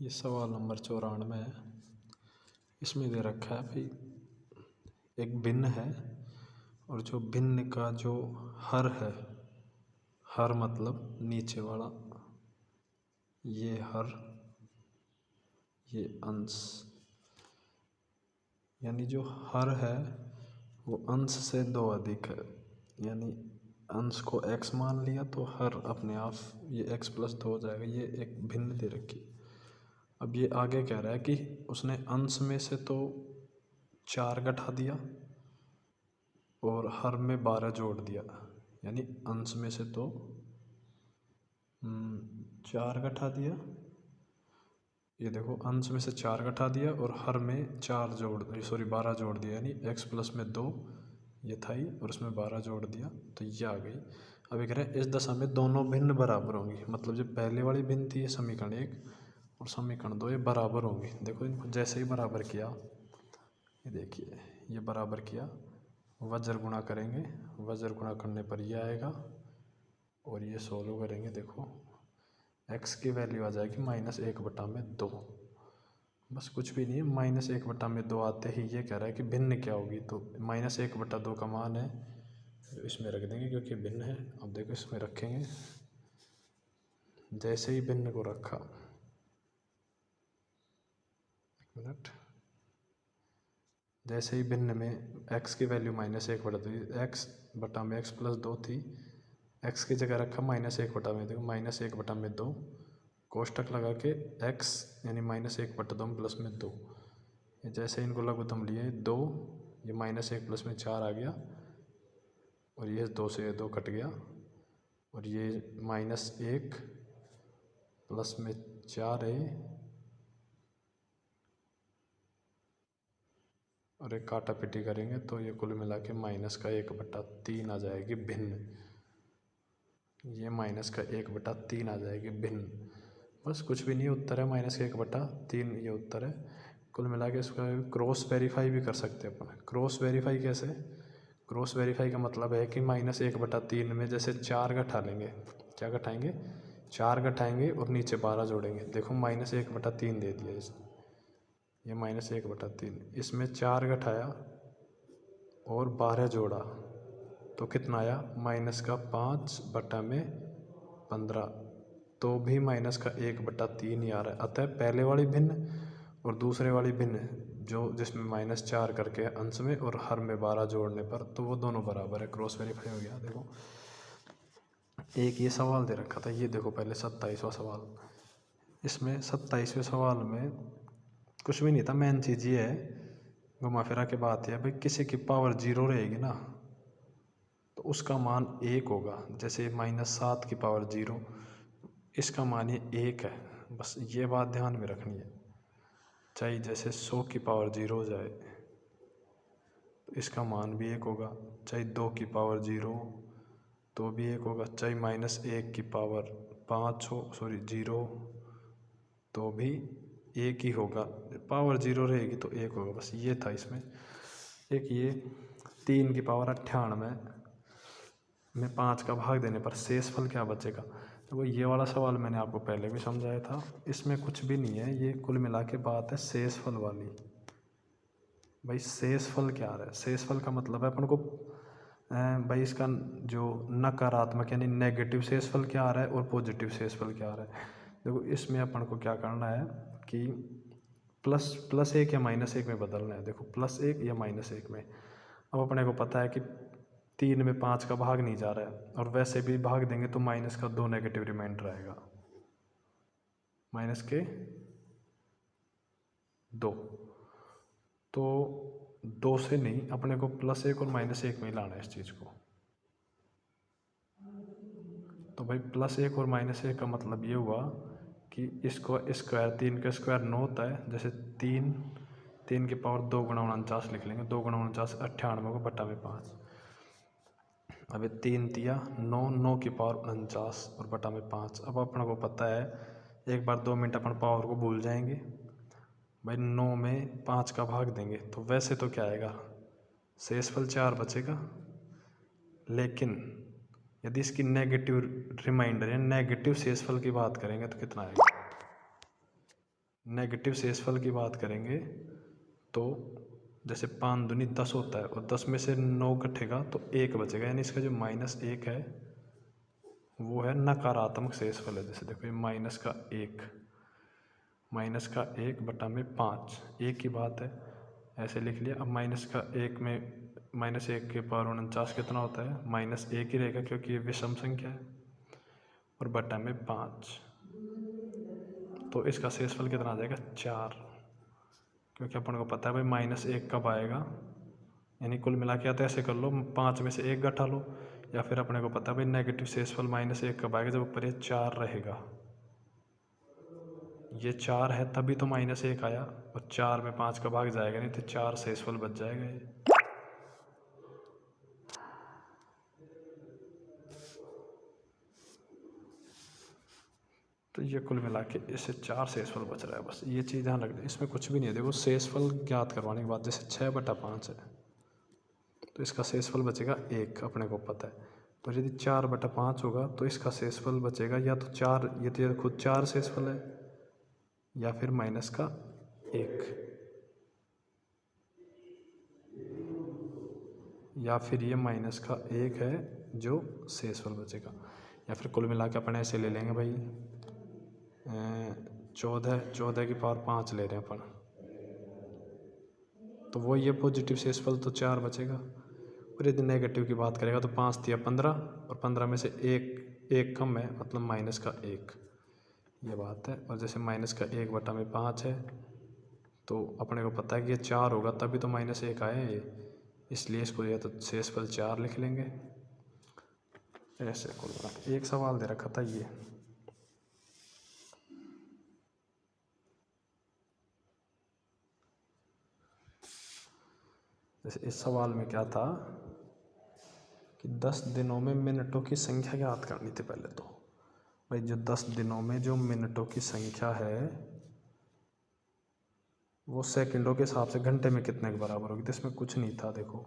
ये सवाल नंबर 94 है। इसमें दे रखा है भाई एक भिन्न है और जो भिन्न का जो हर है, हर मतलब नीचे वाला, ये हर, ये अंश, यानी जो हर है वो अंश से 2 अधिक है। यानी अंश को x मान लिया तो हर अपने आप ये x+2 हो जाएगा। ये एक भिन्न दे रखी। अब ये आगे कह रहा है कि उसने अंश में से तो 4 घटा दिया और हर में 12 जोड़ दिया। यानी अंश में से तो 4 घटा दिया, ये देखो अंश में से 4 घटा दिया और हर में 12 जोड़ दिया। यानी x+ में 2 ये था ही और उसमें 12 जोड़ दिया तो ये आ गई। अब कह रहे हैं इस दशा में दोनों भिन्न बराबर होंगी। मतलब जो पहले वाली भिन्न थी, ये समीकरण 1 और समीकरण 2 ये बराबर होंगी। देखो इनको जैसे ही बराबर किया, ये देखिए ये बराबर किया, वज्र गुणा करेंगे, वज्र गुणा करने पर ये आएगा और ये सोल्व करेंगे। देखो x की वैल्यू आ जाएगी -1/2। बस कुछ भी नहीं है, -1/2 आते ही ये कह रहा है कि भिन्न क्या होगी। तो -1/2 का मान है, तो इसमें रख देंगे क्योंकि भिन्न है। अब देखो इसमें रखेंगे, जैसे ही भिन्न को रखा, एक मिनट, जैसे ही भिन्न में x की वैल्यू -1/2, x/x+2 थी, x की जगह रखा -1/2, देखो -1/2, कोष्टक लगा के x यानी -1/2 प्लस में 2, ये जैसे इनको लघुत्तम लिए 2, ये -1 प्लस में 4 आ गया और ये 2 से ये 2 कट गया और ये -1 प्लस में 4 है और एक काटा पिटी करेंगे तो ये कुल मिला के -1/3 आ जाएगी भिन्न। ये -1/3 आ जाएगी भिन्न। बस कुछ भी नहीं, उत्तर है -1/3, ये उत्तर है। कुल मिला के इसका क्रॉस वेरीफाई भी कर सकते हैं अपन। क्रॉस वेरीफाई कैसे? क्रॉस वेरीफाई का मतलब है कि -1/3 में जैसे 4 घटा लेंगे, क्या घटाएंगे? 4 घटाएंगे और नीचे 12 जोड़ेंगे। देखो -1/3 दे दिया इसने, ये -1/3, इसमें 4 घटाया और 12 जोड़ा तो कितना आया? -5/15, तो भी -1/3 ही आ रहा है। अतः पहले वाली भिन्न और दूसरे वाली भिन्न जो जिसमें -4 करके अंश में और हर में 12 जोड़ने पर, तो वो दोनों बराबर है। क्रॉस वेरीफाई हो गया। देखो एक ये सवाल दे रखा था, ये देखो पहले 27वां सवाल। इसमें 27वें सवाल में कुछ भी नहीं था, मेन चीज़ ये है, घुमा फिरा के बात है भाई, किसी की पावर 0 रहेगी ना तो उसका मान 1 होगा। जैसे -7 की पावर 0, इसका मान ये 1 है। बस ये बात ध्यान में रखनी है। चाहे जैसे 100 की पावर 0 हो जाए तो इसका मान भी 1 होगा, चाहे 2 की पावर 0 तो भी 1 होगा, चाहे -1 की पावर 5 हो, 0 तो भी 1 ही होगा। पावर 0 रहेगी तो 1 होगा। बस ये था इसमें। एक ये 3 की पावर 98 में 5 का भाग देने पर शेषफल क्या बचेगा। तो ये वाला सवाल मैंने आपको पहले भी समझाया था। इसमें कुछ भी नहीं है, ये कुल मिला के बात है शेषफल वाली। भाई शेषफल क्या आ रहा है? शेषफल का मतलब है अपन को भाई इसका जो नकारात्मक यानी नेगेटिव शेषफल क्या आ रहा है और पॉजिटिव शेषफल क्या आ रहा है। देखो इसमें अपन को क्या करना है कि +1 या -1 में बदलना है। देखो +1 या -1 में। अब अपने को पता है कि 3 में 5 का भाग नहीं जा रहा है और वैसे भी भाग देंगे तो -2 नेगेटिव रिमाइंडर आएगा, -2। तो 2 से नहीं, अपने को +1 और -1 में लाना है इस चीज़ को। तो भाई +1 और -1 का मतलब ये हुआ कि इसको स्क्वायर, 3 का स्क्वायर 9 होता है। जैसे 3 की पावर 2 गुणा 49 लिख लेंगे, 2 गुणा 49 98 को बटा में 5। अब 3 तिया 9, 9 की पावर 49 और बटा में 5। अब अपन को पता है, एक बार 2 मिनट अपन पावर को भूल जाएंगे भाई, 9 में 5 का भाग देंगे तो वैसे तो क्या आएगा, शेषफल 4 बचेगा। लेकिन यदि इसकी नेगेटिव रिमाइंडर या नेगेटिव शेषफल की बात करेंगे तो कितना आएगा? नेगेटिव शेषफल की बात करेंगे तो जैसे 5 दूनी 10 होता है और 10 में से 9 कटेगा तो 1 बचेगा, यानी इसका जो -1 है वो है नकारात्मक शेषफल है। जैसे देखो ये -1 बटा में 5, एक ही बात है, ऐसे लिख लिया। अब -1 में -1 के पावर 49 कितना होता है, -1 ही रहेगा क्योंकि ये विषम संख्या है, और बटा में 5, तो इसका शेषफल कितना आ जाएगा 4, क्योंकि अपन को पता है भाई -1 कब आएगा, यानी कुल मिला के आता है ऐसे कर लो, 5 में से 1 घटा लो, या फिर अपने को पता है भाई नेगेटिव शेषफल -1 कब आएगा, जब ऊपर ये 4 रहेगा, ये 4 है तभी तो -1 आया, और 4 में 5 का भाग जाएगा नहीं तो 4 शेषफल बच जाएगा ये। तो ये कुल मिला के इससे 4 शेषफल बच रहा है, बस ये चीज़ ध्यान रखना, इसमें कुछ भी नहीं है। देखो शेषफल ज्ञात करवाने के बाद जैसे 6/5 है तो इसका शेषफल बचेगा 1, अपने को पता है, और यदि 4/5 होगा तो इसका शेषफल बचेगा या तो 4, ये तो खुद 4 शेषफल है, या फिर -1, या फिर ये -1 है जो शेषफल बचेगा, या फिर कुल मिला के अपन ऐसे ले लेंगे भाई 14 की पावर 5 ले रहे हैं अपन, तो वो ये पॉजिटिव शेषफल तो 4 बचेगा, और यदि नेगेटिव की बात करेगा तो 5 दिया 15, और 15 में से एक कम है, मतलब -1, ये बात है। और जैसे -1 बटा में 5 है तो अपने को पता है कि ये 4 होगा तभी तो -1 आया ये, इसलिए इसको या तो शेषफल 4 लिख लेंगे ऐसे। कुल मिला के एक सवाल दे रखा था ये, जैसे इस सवाल में क्या था कि 10 दिनों में मिनटों की संख्या ज्ञात करनी थी। पहले तो भाई जो 10 दिनों में जो मिनटों की संख्या है वो सेकंडों के हिसाब से घंटे में कितने के बराबर होगी, तो इसमें कुछ नहीं था। देखो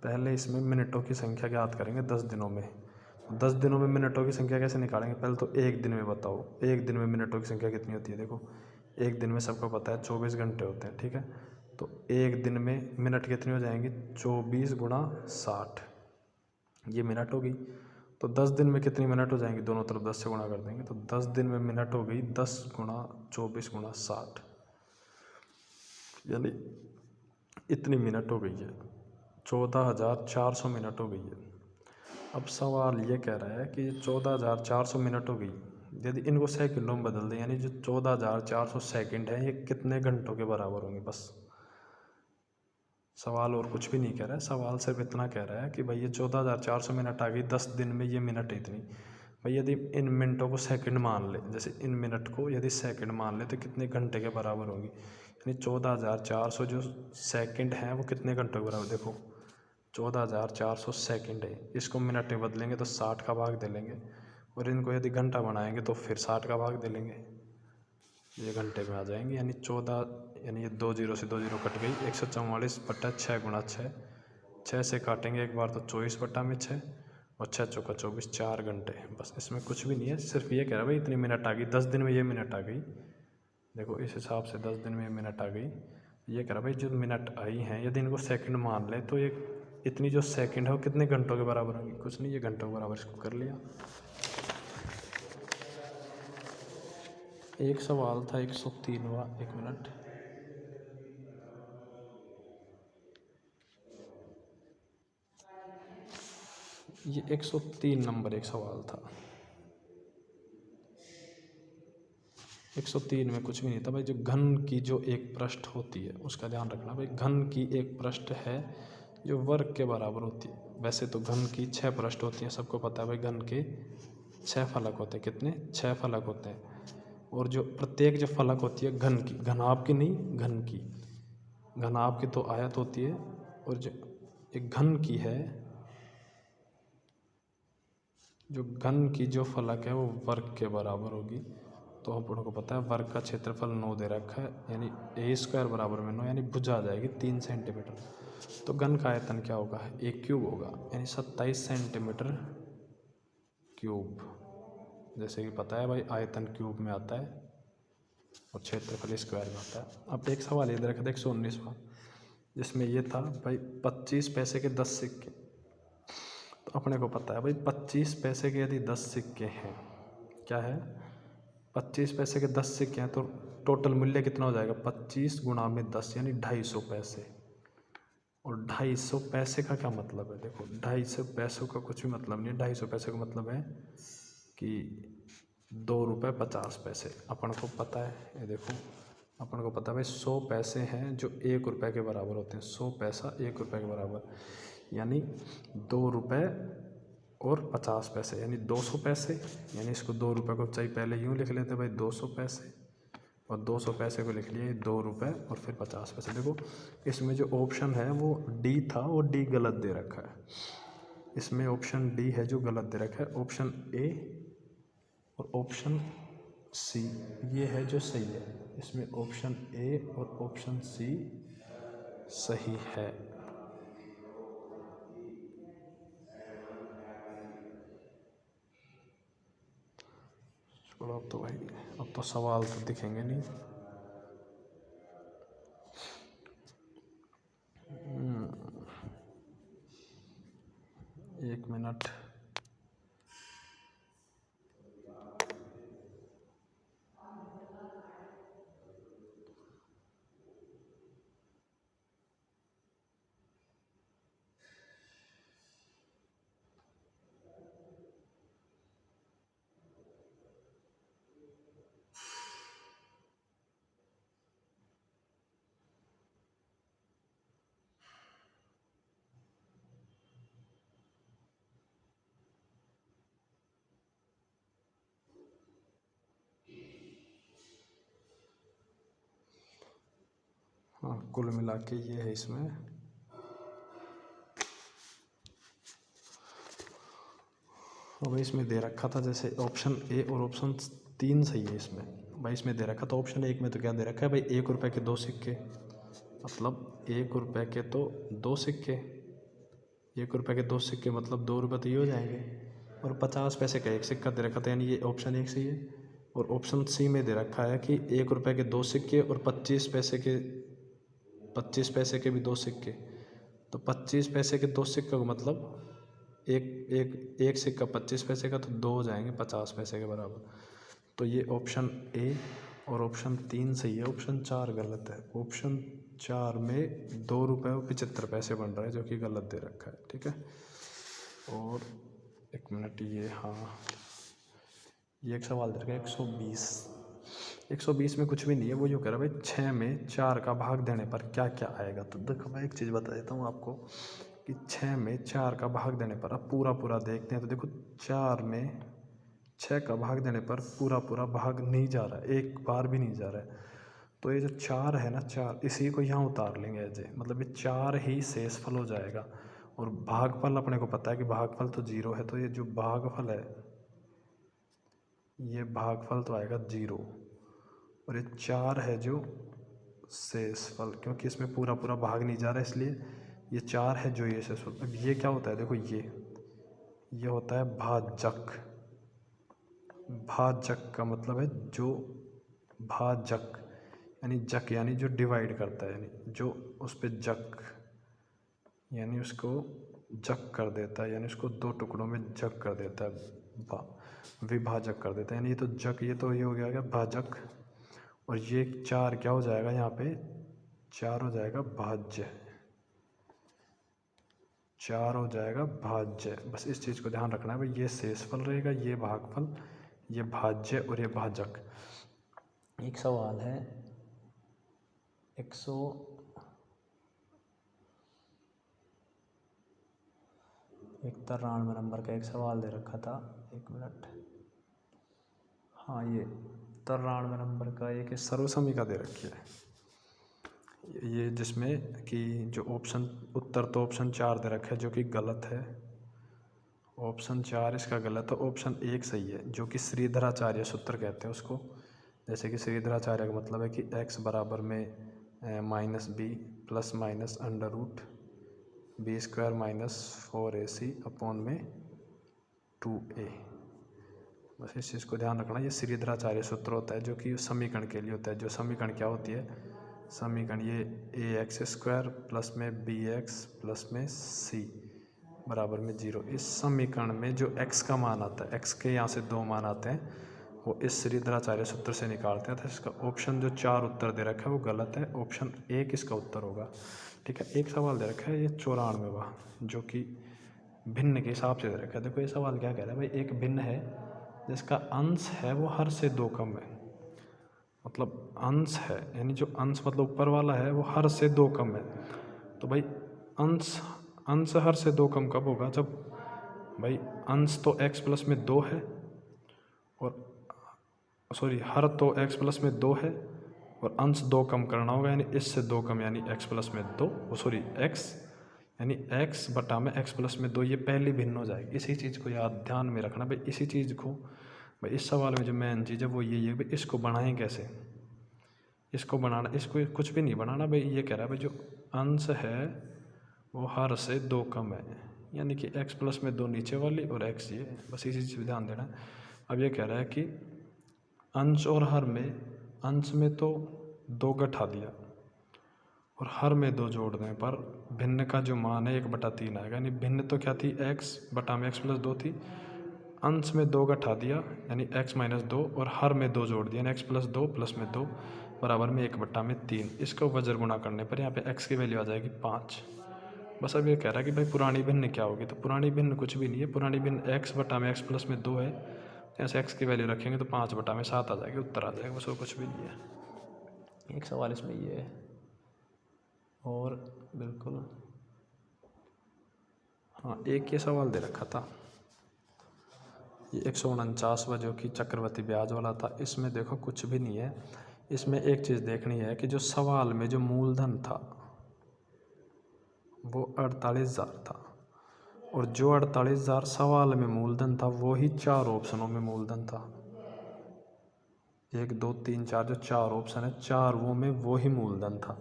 पहले इसमें मिनटों की संख्या ज्ञात करेंगे 10 दिनों में। 10 दिनों में मिनटों की संख्या कैसे निकालेंगे, पहले तो एक दिन में बताओ, एक दिन में मिनटों की संख्या कितनी होती है। देखो एक दिन में सबको पता है 24 घंटे होते हैं, ठीक है, तो एक दिन में मिनट कितनी हो जाएंगी, 24 गुणा 60, ये मिनट होगी। तो 10 दिन में कितनी मिनट हो जाएंगी, दोनों तरफ 10 से गुणा कर देंगे, तो 10 दिन में मिनट हो गई 10 गुणा 24 गुणा 60, यानी इतनी मिनट हो गई है, 14,400 मिनट हो गई है। अब सवाल ये कह रहा है कि 14,400 मिनट हो गई, यदि इनको सेकंडों में बदल दें, यानी जो 14,400 सेकंड है ये कितने घंटों के बराबर होंगे। बस सवाल और कुछ भी नहीं कह रहा है, सवाल सिर्फ इतना कह रहा है कि भाई ये 14,400 मिनट आ गई, 10 दिन में ये मिनट इतनी। भाई यदि इन मिनटों को सेकंड मान ले, जैसे इन मिनट को यदि सेकंड मान ले तो कितने घंटे के बराबर होंगी, यानी 14,400 जो सेकंड हैं वो कितने घंटों के बराबर। देखो 14,400 सेकंड है, इसको मिनट में बदलेंगे तो 60 का भाग दे लेंगे, और इनको यदि घंटा बनाएंगे तो फिर 60 का भाग दे लेंगे, ये घंटे में आ जाएंगे। यानी 14, यानी ये 2 जीरो से 2 जीरो कट गई, 144/6 गुणा 6, 6 से काटेंगे एक बार तो 24/6, और 6 चौका 24, 4 घंटे। बस इसमें कुछ भी नहीं है, सिर्फ ये कह रहा है भाई इतनी मिनट आ गई, 10 दिन में ये मिनट आ गई। देखो इस हिसाब से 10 दिन में ये मिनट आ गई, ये कह रहा भाई जो मिनट आई हैं यदि इनको सेकंड मान लें तो ये इतनी जो सेकंड है वो कितने घंटों के बराबर होगी, कुछ नहीं, ये घंटों के बराबर, इसको कर लिया। एक सवाल था 103वां, एक मिनट, ये 103 नंबर एक सवाल था। 103 में कुछ भी नहीं था भाई, जो घन की जो एक पृष्ठ होती है उसका ध्यान रखना भाई, घन की एक पृष्ठ है जो वर्ग के बराबर होती है। वैसे तो घन की 6 पृष्ठ होती हैं, सबको पता है भाई, घन के 6 फलक होते हैं, कितने, 6 फलक होते हैं, और जो प्रत्येक जो फलक होती है घन की, घनाभ की नहीं, घन की, घनाभ की तो आयत होती है, और जो एक घन की है, जो घन की जो फलक है वो वर्ग के बराबर होगी। तो हम लोगों को पता है वर्ग का क्षेत्रफल 9 दे रखा है, यानी a² बराबर में 9, यानी भुजा आ जाएगी 3 सेंटीमीटर। तो घन का आयतन क्या होगा, a³ होगा, यानी 27 सेंटीमीटर क्यूब। जैसे कि पता है भाई आयतन क्यूब में आता है और क्षेत्रफल स्क्वायर में होता है। अब एक सवाल ये दे रखा था 119वां, जिसमें ये था भाई 25 पैसे के 10 सिक्के। तो अपने को पता है भाई 25 पैसे के यदि 10 सिक्के हैं, क्या है 25 पैसे के 10 सिक्के हैं, तो टोटल मूल्य कितना हो जाएगा 25 गुणा में 10 यानी 250 पैसे। और 250 पैसे का क्या मतलब है, देखो 250 पैसों का कुछ भी मतलब नहीं है। 250 पैसे का मतलब है कि 2 रुपये 50 पैसे। अपन को पता है, ये देखो अपन को पता है भाई 100 पैसे हैं जो 1 रुपये के बराबर होते हैं। 100 पैसा 1 रुपये के बराबर, यानी 2 रुपये और 50 पैसे यानी 200 पैसे। यानी इसको 2 रुपये को चाहिए पहले यूँ लिख लेते भाई 200 पैसे, और 200 पैसे को लिख लिए 2 रुपये और फिर 50 पैसे। देखो इसमें जो ऑप्शन है वो डी था, वो डी गलत दे रखा है। इसमें ऑप्शन डी है जो गलत दे रखा है। ऑप्शन ए और ऑप्शन सी ये है जो सही है। इसमें ऑप्शन ए और ऑप्शन सी सही है। चलो अब तो भाई अब तो सवाल तो दिखेंगे नहीं। एक मिनट, हाँ कुल मिला के ये है इसमें। अब इसमें दे रखा था जैसे ऑप्शन ए और ऑप्शन 3 सही है। इसमें भाई इसमें दे रखा था ऑप्शन 1 में तो क्या दे रखा है भाई 1 रुपये के 2 सिक्के, मतलब 1 रुपये के तो 2 सिक्के। 1 रुपये के 2 सिक्के मतलब 2 रुपये तो ये हो जाएंगे। और 50 पैसे का एक सिक्का दे रखा था, यानी ये ऑप्शन 1 सही है। और ऑप्शन सी में दे रखा है कि 1 रुपये के 2 सिक्के और 25 पैसे के भी 2 सिक्के। तो 25 पैसे के 2 सिक्के का मतलब एक सिक्का 25 पैसे का, तो 2 हो जाएंगे 50 पैसे के बराबर। तो ये ऑप्शन ए और ऑप्शन 3 सही है, ऑप्शन 4 गलत है। ऑप्शन 4 में 2 रुपये और 75 पैसे बन रहा है, जो कि गलत दे रखा है। ठीक है, और एक मिनट, ये हाँ ये एक सवाल दे रखा है 120 में कुछ भी नहीं है। वो जो कह रहा है भाई 6 में 4 का भाग देने पर क्या क्या आएगा। तो देखो मैं एक चीज़ बता देता हूँ आपको कि 6 में 4 का भाग देने पर, अब पूरा देखते हैं तो देखो 4 में 6 का भाग देने पर पूरा भाग नहीं जा रहा है, एक बार भी नहीं जा रहा है। तो ये जो 4 है ना, 4 इसी को यहाँ उतार लेंगे ऐसे, मतलब ये 4 ही शेषफल हो जाएगा। और भागफल अपने को पता है कि भागफल तो 0 है, तो ये जो भागफल है ये भागफल तो आएगा 0। और ये 4 है जो शेषफल, क्योंकि इसमें पूरा भाग नहीं जा रहा है इसलिए ये 4 है जो ये शेषफल। अब ये क्या होता है, देखो ये होता है भाजक। भाजक का मतलब है जो भाजक यानी जक यानी जो डिवाइड करता है, यानी जो उस पर जक यानी उसको जक कर देता है, यानी उसको 2 टुकड़ों में जक कर देता है, विभाजक कर देता है। यानी ये तो जक, ये तो ये हो गया भाजक। और ये 4 क्या हो जाएगा यहाँ पे, 4 हो जाएगा भाज्य, 4 हो जाएगा भाज्य। बस इस चीज़ को ध्यान रखना है भाई, ये शेषफल रहेगा, ये भागफल, ये भाज्य और ये भाजक। एक सवाल है 193 नंबर का एक सवाल दे रखा था। एक मिनट, हाँ ये 93 नंबर का एक सर्वसमीका दे रखी है, ये जिसमें कि जो ऑप्शन उत्तर तो ऑप्शन 4 दे रखा है जो कि गलत है। ऑप्शन 4 इसका गलत है, ऑप्शन 1 सही है जो कि श्रीधराचार्य सूत्र कहते हैं उसको। जैसे कि श्रीधराचार्य का मतलब है कि x बराबर में -b plus minus under root b² - 4ac upon में 2a। बस इस चीज़ को ध्यान रखना। ये श्रीधराचार्य सूत्र होता है जो कि समीकरण के लिए होता है। जो समीकरण क्या होती है, समीकरण ये ax² प्लस में bx प्लस में c बराबर में 0। इस समीकरण में जो x का मान आता है, x के यहाँ से 2 मान आते हैं, वो इस श्रीधराचार्य सूत्र से निकालते हैं। तो इसका ऑप्शन जो 4 उत्तर दे रखा है वो गलत है, ऑप्शन 1 इसका उत्तर होगा। ठीक है, एक सवाल दे रखा है ये 94वां, जो कि भिन्न के हिसाब से दे रखा है। देखो ये सवाल क्या कह रहा है भाई, एक भिन्न है जिसका अंश है वो हर से 2 कम है। मतलब अंश है, यानी जो अंश मतलब ऊपर वाला है वो हर से 2 कम है। तो भाई अंश हर से 2 कम कब होगा, जब भाई अंश तो x प्लस में 2 है और सॉरी हर तो x प्लस में 2 है और अंश 2 कम करना होगा, यानी इससे 2 कम, यानी x प्लस में 2 सॉरी x यानी x बटा में x प्लस में 2, ये पहली भिन्न हो जाएगी। इसी चीज़ को याद ध्यान में रखना भाई। इसी चीज़ को भाई इस सवाल में जो मेन चीज़ है वो यही है भाई, इसको बनाएं कैसे। इसको बनाना, इसको कुछ भी नहीं बनाना भाई। ये कह रहा है भाई जो अंश है वो हर से 2 कम है, यानी कि x प्लस में 2 नीचे वाली और x ये, बस इसी चीज़ पर ध्यान देना है। अब ये कह रहा है कि अंश और हर में, अंश में तो 2 घटा दिया और हर में 2 जोड़ दें, पर भिन्न का जो मान है 1/3 आएगा। यानी भिन्न तो क्या थी, x बटा में x प्लस 2 थी, अंश में 2 घटा दिया यानी x माइनस 2 और हर में 2 जोड़ दिया यानी x प्लस 2 प्लस में 2 बराबर में 1/3। इसको वज्र गुणा करने पर यहाँ पे x की वैल्यू आ जाएगी 5। बस अब ये कह रहा है कि भाई पुरानी भिन्न क्या होगी, तो पुरानी भिन्न कुछ भी नहीं है। पुरानी भिन्न x बटा में x प्लस में 2 है, ऐसे x की वैल्यू रखेंगे तो 5 बटा में 7 आ जाएगी, उत्तर आ जाएगा। बस वो कुछ भी नहीं है। एक सवाल इसमें ये है और बिल्कुल हाँ, एक ये सवाल दे रखा था, ये 149वां जो कि चक्रवृद्धि ब्याज वाला था। इसमें देखो कुछ भी नहीं है। इसमें एक चीज़ देखनी है कि जो सवाल में जो मूलधन था वो 48,000 था और जो 48,000 सवाल में मूलधन था वो ही 4 ऑप्शनों में मूलधन था। 1 2 3 4 जो 4 ऑप्शन है, 4 वो में वो ही मूलधन था।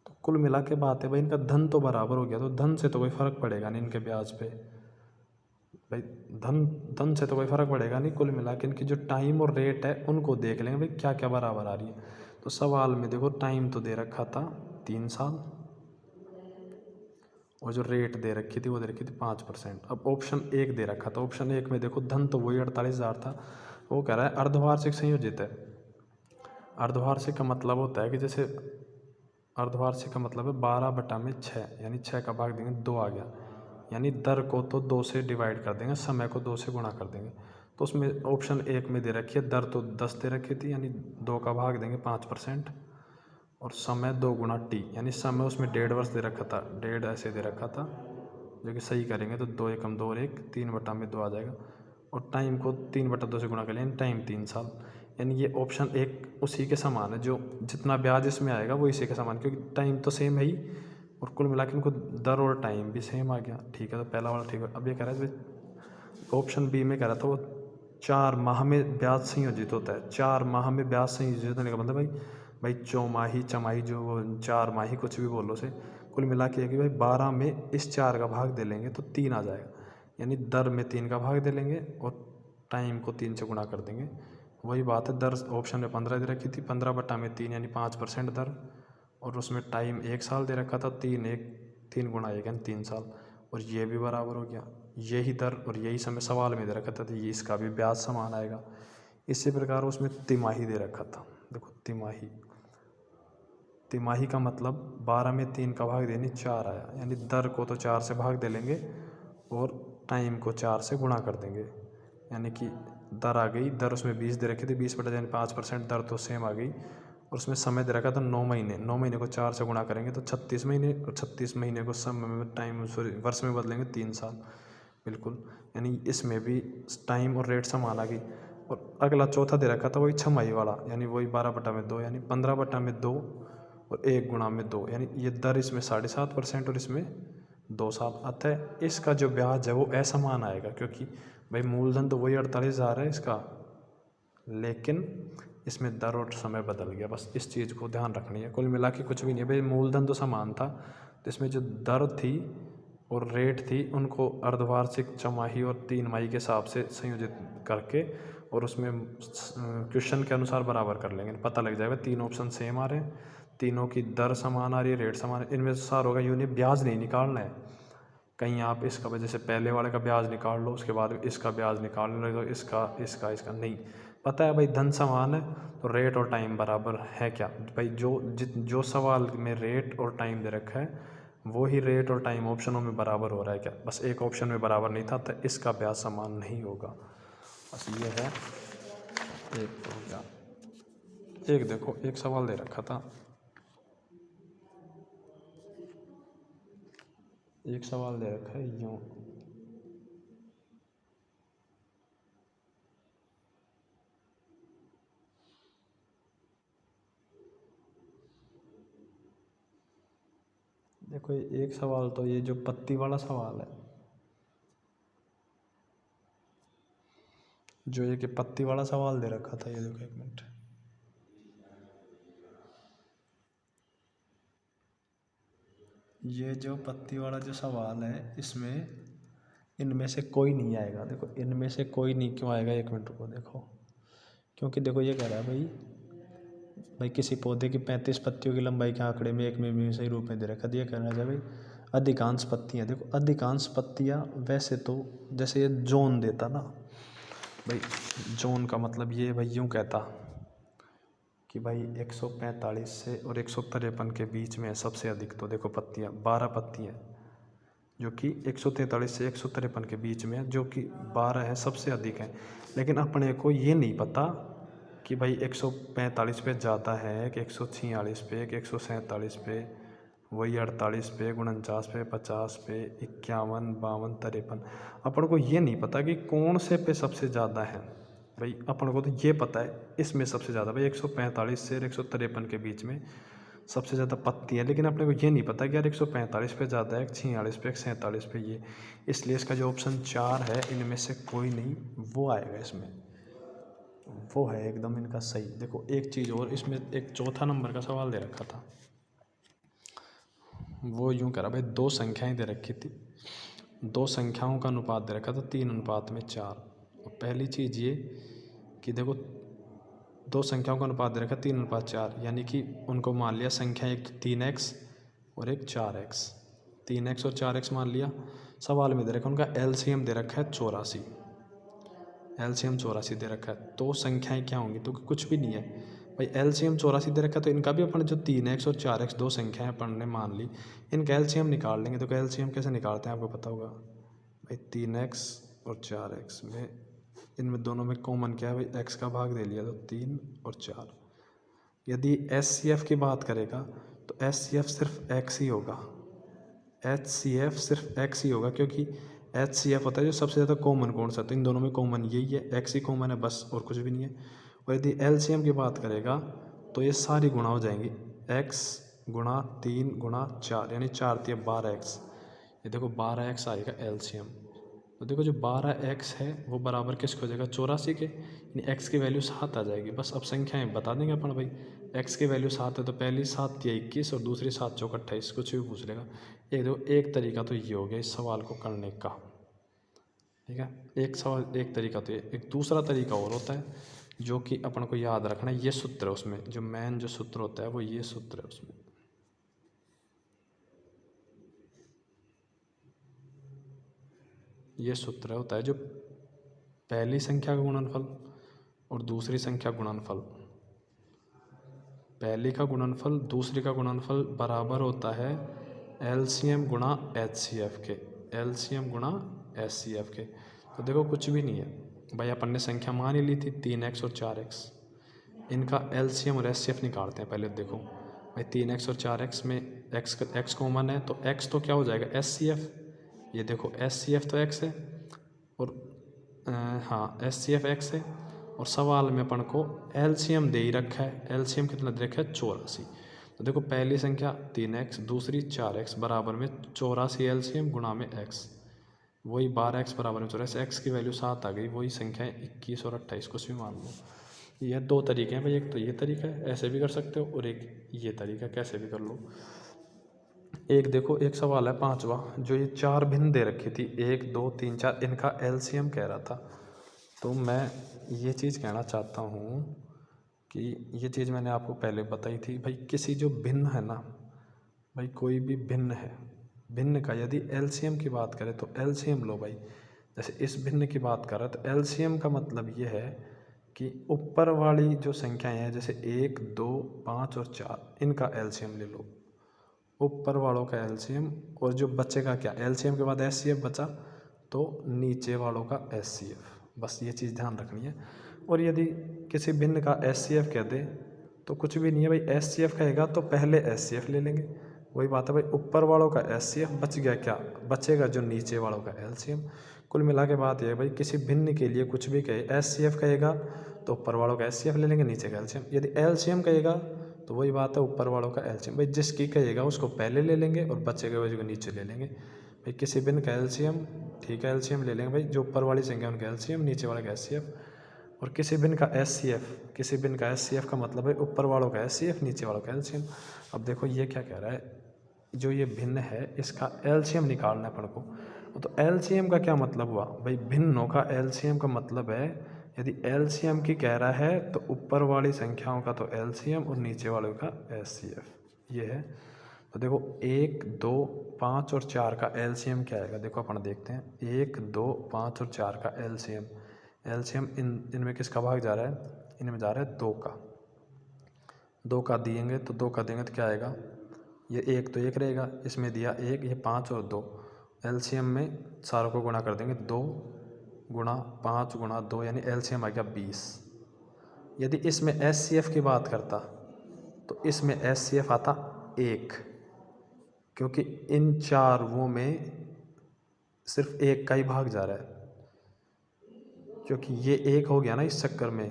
तो कुल मिला के बात है भाई, इनका धन तो बराबर हो गया, तो धन से तो कोई फ़र्क पड़ेगा नहीं इनके ब्याज पे भाई। धन से तो कोई फ़र्क पड़ेगा नहीं। कुल मिला के इनकी जो टाइम और रेट है उनको देख लेंगे भाई, क्या क्या बराबर आ रही है। तो सवाल में देखो टाइम तो दे रखा था 3 साल और जो रेट दे रखी थी वो दे रखी थी 5%। अब ऑप्शन 1 दे रखा था, ऑप्शन 1 में देखो धन तो वही 48,000 था। वो कह रहा है अर्धवार्षिक संयोजित है। अर्धवार्षिक का मतलब होता है कि जैसे अर्धवार्षिक का मतलब है 12 बटा में 6, यानी 6 का भाग देंगे 2 आ गया, यानी दर को तो 2 से डिवाइड कर देंगे, समय को 2 से गुणा कर देंगे। तो उसमें ऑप्शन 1 में दे रखी है दर तो 10 दे रखी थी, यानी 2 का भाग देंगे 5% और समय 2 गुणा t, यानी समय उसमें 1.5 वर्ष दे रखा था, 1.5 ऐसे दे रखा था, जो कि सही करेंगे तो 2 एकम 2 और 1 3 बटा में 2 आ जाएगा और टाइम को 3/2 से गुणा कर लें, टाइम 3 साल। यानी ये ऑप्शन 1 उसी के समान है, जो जितना ब्याज इसमें आएगा वो इसी के समान, क्योंकि टाइम तो सेम है ही और कुल मिला के इनको दर और टाइम भी सेम आ गया। ठीक है, तो पहला वाला ठीक है। अब ये कह रहा है ऑप्शन बी में कह रहा था वो 4 माह में ब्याज संयोजित होता है। 4 माह में ब्याज संयोजित होने का मतलब भाई चौमाही चमाही जो 4 माही कुछ भी बोलो से, कुल मिला के कि भाई 12 में इस 4 का भाग दे लेंगे तो 3 आ जाएगा, यानी दर में 3 का भाग दे लेंगे और टाइम को 3 से गुणा कर देंगे। वही बात है, दर ऑप्शन में 15 दे रखी थी, 15 बटा में 3 यानी 5% दर और उसमें टाइम 1 साल दे रखा था, 3 गुणा 1 यानी 3 साल और ये भी बराबर हो गया। यही दर और यही समय सवाल में दे रखा था, तो ये इसका भी ब्याज समान आएगा। इसी प्रकार उसमें तिमाही दे रखा था। देखो तिमाही का मतलब 12 में 3 का भाग देने 4 आया, यानी दर को तो 4 से भाग दे लेंगे और टाइम को 4 से गुणा कर देंगे, यानी कि दर आ गई। दर उसमें 20 दे रखी थी, 20 बटा यानी 5% दर तो सेम आ गई और उसमें समय दे रखा था 9 महीने। 9 महीने को 4 से गुणा करेंगे तो 36 महीने और 36 महीने को समय में टाइम सॉरी वर्ष में बदलेंगे 3 साल। बिल्कुल, यानी इसमें भी टाइम और रेट समान आ गई। और अगला चौथा दे रखा था वही छमाही वाला, यानी वही 12 बटा में 2 यानी 15 बटा में 2 और 1 गुणा में 2, यानी ये दर इसमें 7.5% और इसमें 2 साल। अतः इसका जो ब्याज है वो असमान आएगा, क्योंकि भाई मूलधन तो वही 48,000 है इसका, लेकिन इसमें दर और समय बदल गया। बस इस चीज़ को ध्यान रखनी है। कुल मिला के कुछ भी नहीं है भाई, मूलधन तो समान था, तो इसमें जो दर थी और रेट थी उनको अर्धवार्षिक, छमाही और 3 माही के हिसाब से संयोजित करके और उसमें क्वेश्चन के अनुसार बराबर कर लेंगे, पता लग जाएगा। 3 ऑप्शन सेम आ रहे हैं, तीनों की दर समान आ रही है, रेट समान है, इनमें से सार होगा यूँ नहीं, ब्याज नहीं निकालना है। कहीं आप इसका वजह से पहले वाले का ब्याज निकाल लो, उसके बाद इसका ब्याज निकाल लो, तो इसका नहीं पता है भाई। धन समान है तो रेट और टाइम बराबर है क्या भाई, जो सवाल में रेट और टाइम दे रखा है वो ही रेट और टाइम ऑप्शनों में बराबर हो रहा है क्या, बस एक ऑप्शन में बराबर नहीं था, तो इसका ब्याज समान नहीं होगा। बस ये है। एक तो हो गया। एक देखो, एक सवाल दे रखा था, एक सवाल दे रखा है यूँ, देखो एक सवाल तो ये जो पत्ती वाला सवाल है, जो ये कि पत्ती वाला सवाल दे रखा था, ये देखो एक मिनट, ये जो पत्ती वाला जो सवाल है इसमें इनमें से कोई नहीं आएगा। देखो इनमें से कोई नहीं क्यों आएगा, एक मिनट रुको देखो, क्योंकि देखो ये कह रहा है भाई किसी पौधे की 35 पत्तियों की लंबाई के आंकड़े में एक में सही रूप में दे रखा दिया, कहना है भाई अधिकांश पत्तियाँ। देखो अधिकांश पत्तियाँ वैसे तो जैसे ये जोन देता ना भाई, जोन का मतलब ये भाई यूँ कहता कि भाई 145 से और 153 के बीच में सबसे अधिक, तो देखो पत्तियाँ 12 पत्तियाँ जो कि 143 से 153 के बीच में है, जो कि 12 है सबसे अधिक है। लेकिन अपने को ये नहीं पता कि भाई 145 पे ज़्यादा है कि 146 पे कि 147 पे, वही 48 पे, 49 पे, 50 पे, 51, 52, 53। अपन को ये नहीं पता कि कौन से पे सबसे ज़्यादा है भाई। अपन को तो ये पता है इसमें सबसे ज़्यादा भाई 145 से 153 के बीच में सबसे ज़्यादा पत्ती है, लेकिन अपने को ये नहीं पता कि यार 145 पे ज़्यादा है, 46 पे, 47 पे ये, इसलिए इसका जो ऑप्शन 4 है इनमें से कोई नहीं वो आएगा इसमें, वो है एकदम इनका सही। देखो एक चीज़ और, इसमें एक चौथा नंबर का सवाल दे रखा था, वो यूँ करा भाई, दो संख्याएं दे रखी थी, दो संख्याओं का अनुपात दे रखा था 3:4। पहली चीज़ ये कि देखो दो संख्याओं का अनुपात दे रखा 3:4, यानी कि उनको मान लिया संख्या एक 3x और एक 4x, 3x और 4x मान लिया। सवाल में दे रखा उनका एलसीएम दे रखा है 84, एलसीएम 84 दे रखा है, तो संख्याएं क्या होंगी, तो कुछ भी नहीं है भाई। एलसीएम 84 दे रखा है तो इनका भी अपन जो 3x और 4x दो संख्याएं अपन ने मान ली, इनका एलसीएम निकाल लेंगे। तो एलसीएम कैसे निकालते हैं आपको पता होगा भाई, 3x और 4x में इनमें दोनों में कॉमन क्या है भाई, x का भाग दे लिया तो 3 और 4। यदि HCF की बात करेगा तो HCF सिर्फ x ही होगा, HCF सिर्फ x ही होगा, क्योंकि HCF होता है जो सबसे ज़्यादा कॉमन कौन सा, तो इन दोनों में कॉमन यही है, x ही कॉमन है बस, और कुछ भी नहीं है। और यदि LCM की बात करेगा तो ये सारी गुणा हो जाएंगी, x गुणा 3 गुणा 4, यानी 4 3 12x, ये देखो 12x आएगा LCM। तो देखो जो 12x है वो बराबर किसके हो जाएगा, 84 के, यानी x की वैल्यू 7 आ जाएगी। बस अब संख्याएं बता देंगे अपन भाई, x की वैल्यू 7 है तो पहली 7 या 21 और दूसरी 7 चौक 28, कुछ भी पूछ लेगा। एक देखो एक तरीका तो ये हो गया इस सवाल को करने का, ठीक है, एक सवाल एक तरीका तो ये। एक दूसरा तरीका और होता है जो कि अपन को याद रखना है, ये सूत्र है उसमें, जो मेन जो सूत्र होता है वो ये सूत्र है उसमें, ये सूत्र होता है जो पहली संख्या का गुणनफल और दूसरी संख्या गुणनफल, पहली का गुणनफल दूसरी का गुणनफल बराबर होता है LCM गुणा HCF के, LCM गुणा HCF के। तो देखो कुछ भी नहीं है भाई, अपन ने संख्या मान ही ली थी 3x और 4x, इनका LCM और HCF निकालते हैं पहले। देखो भाई 3x और 4x में x कॉमन है तो x तो क्या हो जाएगा HCF, ये देखो HCF तो x है, और हाँ HCF x है, और सवाल में अपन को LCM दे ही रखा है, LCM कितना दे रखा है 84। तो देखो पहली संख्या 3x दूसरी 4x बराबर में 84 LCM गुणा में x, वही 12x बराबर में 84, x की वैल्यू 7 आ गई, वही संख्या 21 और 28 कुछ भी मान लो। ये दो तरीके हैं भाई, एक तो ये तरीका है ऐसे भी कर सकते हो, और एक ये तरीका कैसे भी कर लो। एक देखो एक सवाल है 5वां, जो ये 4 भिन्न दे रखी थी 1 2 3 4, इनका LCM कह रहा था, तो मैं ये चीज़ कहना चाहता हूँ कि ये चीज़ मैंने आपको पहले बताई थी भाई, किसी जो भिन्न है ना भाई, कोई भी भिन्न है, भिन्न का यदि एलसीएम की बात करें तो एलसीएम लो भाई। जैसे इस भिन्न की बात कर रहे तो एलसीएम का मतलब ये है कि ऊपर वाली जो संख्याएं हैं जैसे 1, 2, 5 और 4, इनका एलसीएम ले लो, ऊपर वालों का एलसीएम, और जो बचेगा क्या, एलसीएम के बाद एचसीएफ बचा तो नीचे वालों का एचसीएफ, बस ये चीज़ ध्यान रखनी है। और यदि किसी भिन्न का एचसीएफ कह दे तो कुछ भी नहीं है भाई, एचसीएफ कहेगा तो पहले एचसीएफ ले लेंगे, वही बात है भाई, ऊपर वालों का एचसीएफ, बच गया क्या, बचेगा जो नीचे वालों का एलसीएम। कुल मिला के बात यह है भाई, किसी भिन्न के लिए कुछ भी कहे, एचसीएफ कहेगा तो ऊपर वालों का एचसीएफ ले लेंगे, नीचे का एलसीएम, यदि एलसीएम कहेगा तो वही बात है, ऊपर वालों का एलसीएम भाई, जिसकी कहेगा उसको पहले ले लेंगे और बचेगा वही को नीचे ले लेंगे भाई। किसी भिन्न का एलसीएम, ठीक है, एलसीएम ले लेंगे भाई, जो ऊपर वाली संख्या उनका एलसीएम, नीचे वाले का एचसीएफ। और किसी भिन्न का एचसीएफ, किसी भिन्न का एचसीएफ का मतलब है ऊपर वालों का एचसीएफ, नीचे वालों का एलसीएम। अब देखो ये क्या कह रहा है, जो ये भिन्न है इसका एलसीएम निकालना है अपन को। तो एलसीएम का क्या मतलब हुआ भाई, भिन्नों का एलसीएम का मतलब है, यदि एलसीएम की कह रहा है तो ऊपर वाली संख्याओं का तो एलसीएम और नीचे वालों का एचसीएफ, ये है। तो देखो 1, 2, 5 और 4 का एलसीएम क्या आएगा, देखो अपन देखते हैं, 1, 2, 5 और 4 का एलसीएम, एलसीएम इनमें किसका भाग जा रहा है, इनमें जा रहा है 2 का, 2 का देंगे तो 2 का देंगे तो क्या आएगा, ये 1 तो 1 रहेगा, इसमें दिया 1, ये 5 और 2, एलसीएम में सारों को गुणा कर देंगे, 2 गुणा 5 गुणा 2 यानी एलसीएम आ गया 20। यदि इसमें एचसीएफ की बात करता तो इसमें एचसीएफ आता 1, क्योंकि इन चारों में सिर्फ 1 का ही भाग जा रहा है, क्योंकि ये 1 हो गया ना इस चक्कर में,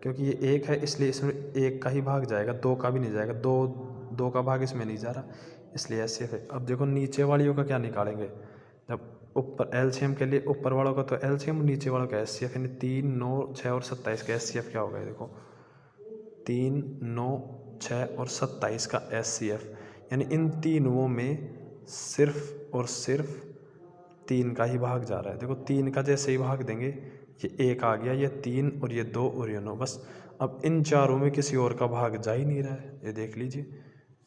क्योंकि ये 1 है इसलिए इसमें 1 का ही भाग जाएगा, 2 का भी नहीं जाएगा, 2 का भाग इसमें नहीं जा रहा, इसलिए एचसीएफ है। अब देखो नीचे वालियों का क्या निकालेंगे, जब ऊपर एलसीएम के लिए ऊपर वालों का तो एलसीएम, नीचे वालों का एचसीएफ, यानी 3, 9, 6 और 27 का एचसीएफ क्या होगा, देखो 3, 9, 6 और 27 का एचसीएफ, यानी इन तीनों में सिर्फ और सिर्फ 3 का ही भाग जा रहा है। देखो 3 का जैसे ही भाग देंगे ये 1 आ गया, ये 3 और ये 2 और ये 9, बस। अब इन चारों में किसी और का भाग जा ही नहीं रहा है, ये देख लीजिए,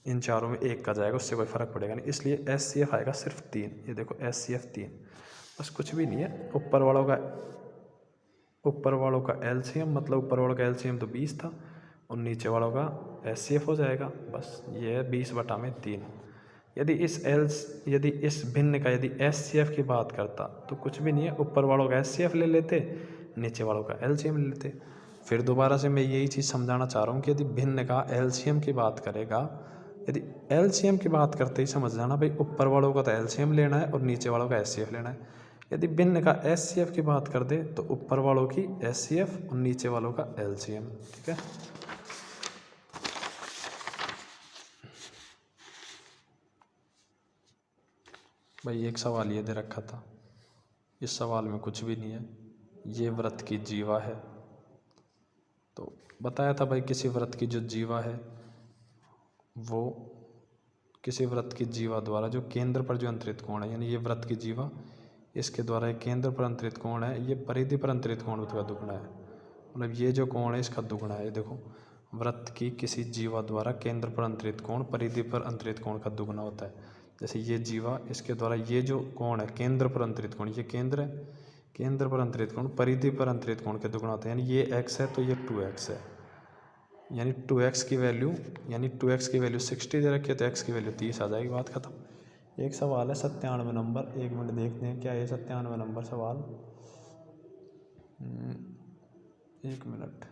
इन चारों में 1 का जाएगा, उससे कोई फ़र्क पड़ेगा नहीं, इसलिए एचसीएफ आएगा सिर्फ 3, ये देखो एचसीएफ 3, बस, कुछ भी नहीं है। ऊपर वालों का एलसीएम, मतलब ऊपर वालों का एलसीएम तो 20 था और नीचे वालों का एचसीएफ हो जाएगा, बस ये है 20/3। यदि इस भिन्न का यदि एचसीएफ की बात करता तो कुछ भी नहीं है, ऊपर वालों का एचसीएफ ले लेते, नीचे वालों का एलसीएम ले लेते। फिर दोबारा से मैं यही चीज़ समझाना चाह रहा हूँ कि यदि भिन्न का एलसीएम की बात करेगा, यदि एलसीएम की बात करते ही समझ जाना भाई, ऊपर वालों का तो एलसीएम लेना है और नीचे वालों का एचसीएफ लेना है। यदि भिन्न का एचसीएफ की बात कर दे तो ऊपर वालों की एचसीएफ और नीचे वालों का एलसीएम, ठीक है। भाई एक सवाल ये दे रखा था, इस सवाल में कुछ भी नहीं है, ये व्रत की जीवा है। तो बताया था भाई, किसी व्रत की जो जीवा है वो किसी व्रत की जीवा द्वारा जो केंद्र पर जो अंतरित कोण है, यानी ये व्रत की जीवा, इसके द्वारा एक केंद्र पर अंतरित कोण है, ये परिधि पर अंतरित कोण उसका दुगुना है, मतलब ये जो कोण है इसका दुगुना है। देखो व्रत की किसी जीवा द्वारा केंद्र पर अंतरित कोण परिधि पर अंतरित कोण का दुगुना होता है। जैसे ये जीवा, इसके द्वारा ये जो कोण है केंद्र पर अंतरित कोण, ये केंद्र है, केंद्र पर अंतरित कोण परिधि पर अंतरित कोण के दुगुना होता है, यानी ये x है तो ये 2x है, यानी 2x की वैल्यू 60 दे रखी है तो x की वैल्यू 30 आ जाएगी, बात खत्म। एक सवाल है 97 नंबर, 1 मिनट देखते हैं क्या है 97 नंबर सवाल, 1 मिनट।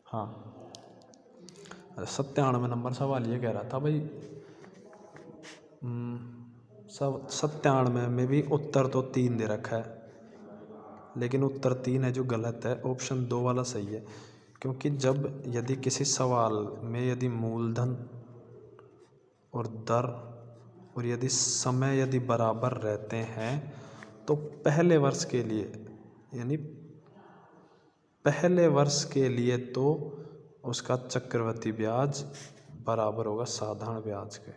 हाँ 97 नंबर सवाल ये कह रहा था भाई, 97 में भी उत्तर तो 3 दे रखा है, लेकिन उत्तर 3 है जो गलत है, ऑप्शन 2 वाला सही है। क्योंकि यदि किसी सवाल में यदि मूलधन और दर और यदि समय यदि बराबर रहते हैं तो पहले वर्ष के लिए, यानी पहले वर्ष के लिए तो उसका चक्रवृद्धि ब्याज बराबर होगा साधारण ब्याज के,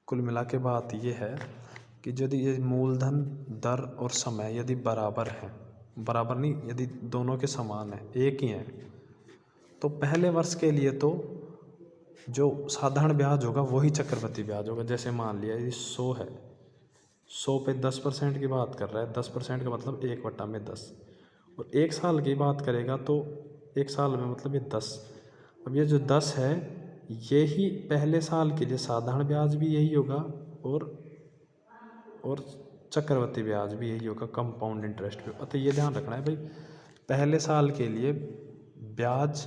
कुल मिला के बात ये है कि यदि ये मूलधन, दर और समय यदि बराबर हैं, बराबर नहीं, यदि दोनों के समान है, एक ही हैं, तो पहले वर्ष के लिए तो जो साधारण ब्याज होगा वही चक्रवृद्धि ब्याज होगा। जैसे मान लिया ये 100 है, 100 पे 10% की बात कर रहा है, 10% का मतलब 1/10, और 1 साल की बात करेगा तो 1 साल में मतलब ये 10। अब ये जो 10 है यही पहले साल के लिए साधारण ब्याज भी यही होगा और चक्रवृद्धि ब्याज भी यही होगा, कंपाउंड इंटरेस्ट पे। अतः ये ध्यान रखना है भाई, पहले साल के लिए ब्याज,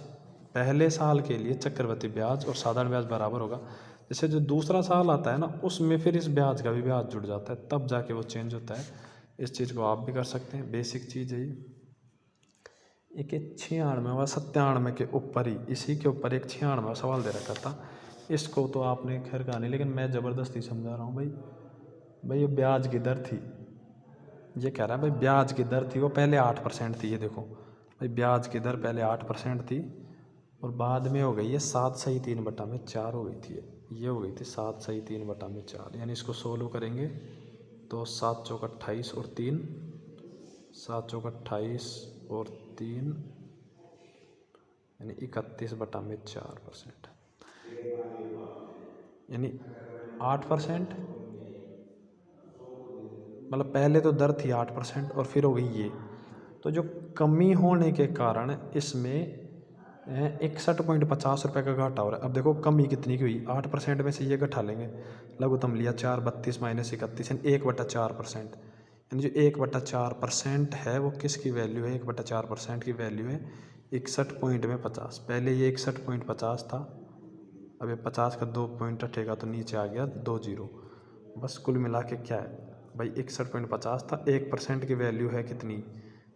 पहले साल के लिए चक्रवृद्धि ब्याज और साधारण ब्याज बराबर होगा। जैसे जो दूसरा साल आता है ना, उसमें फिर इस ब्याज का भी ब्याज जुड़ जाता है, तब जाके वो चेंज होता है। इस चीज़ को आप भी कर सकते हैं, बेसिक चीज़ है ये। एक 96 व 97 के ऊपर ही, इसी के ऊपर एक 96वां सवाल दे रखा था। इसको तो आपने खैर कहा नहीं, लेकिन मैं ज़बरदस्ती समझा रहा हूँ भाई ये ब्याज की दर थी, ये कह रहा है भाई ब्याज की दर थी वो पहले 8% थी। ये देखो भाई ब्याज की दर पहले 8% थी और बाद में हो गई है 7/3/4 हो गई थी। ये हो गई थी 7/3/4, यानी इसको सोल्व करेंगे तो 7 चौक 28 और 3, 7 चौक 28 और 3 यानी 31/4%, यानी 8%। मतलब पहले तो दर थी 8% और फिर हो गई ये, तो जो कमी होने के कारण इसमें 61.50 रुपये का घाटा हो रहा है। अब देखो कमी कितनी की हुई, 8% में से ये घटा लेंगे, लघुत्तम लिया 4, 32 माइनस 31 यानी 1/4%, यानी जो 1/4% है वो किसकी वैल्यू है, 1/4% की वैल्यू है 61.50। पहले ये 61.50 था, अब ये 50 का 2 पॉइंट हटेगा तो नीचे आ गया 2 जीरो। बस कुल मिला के क्या है भाई 61.50 था, 1% की वैल्यू है कितनी,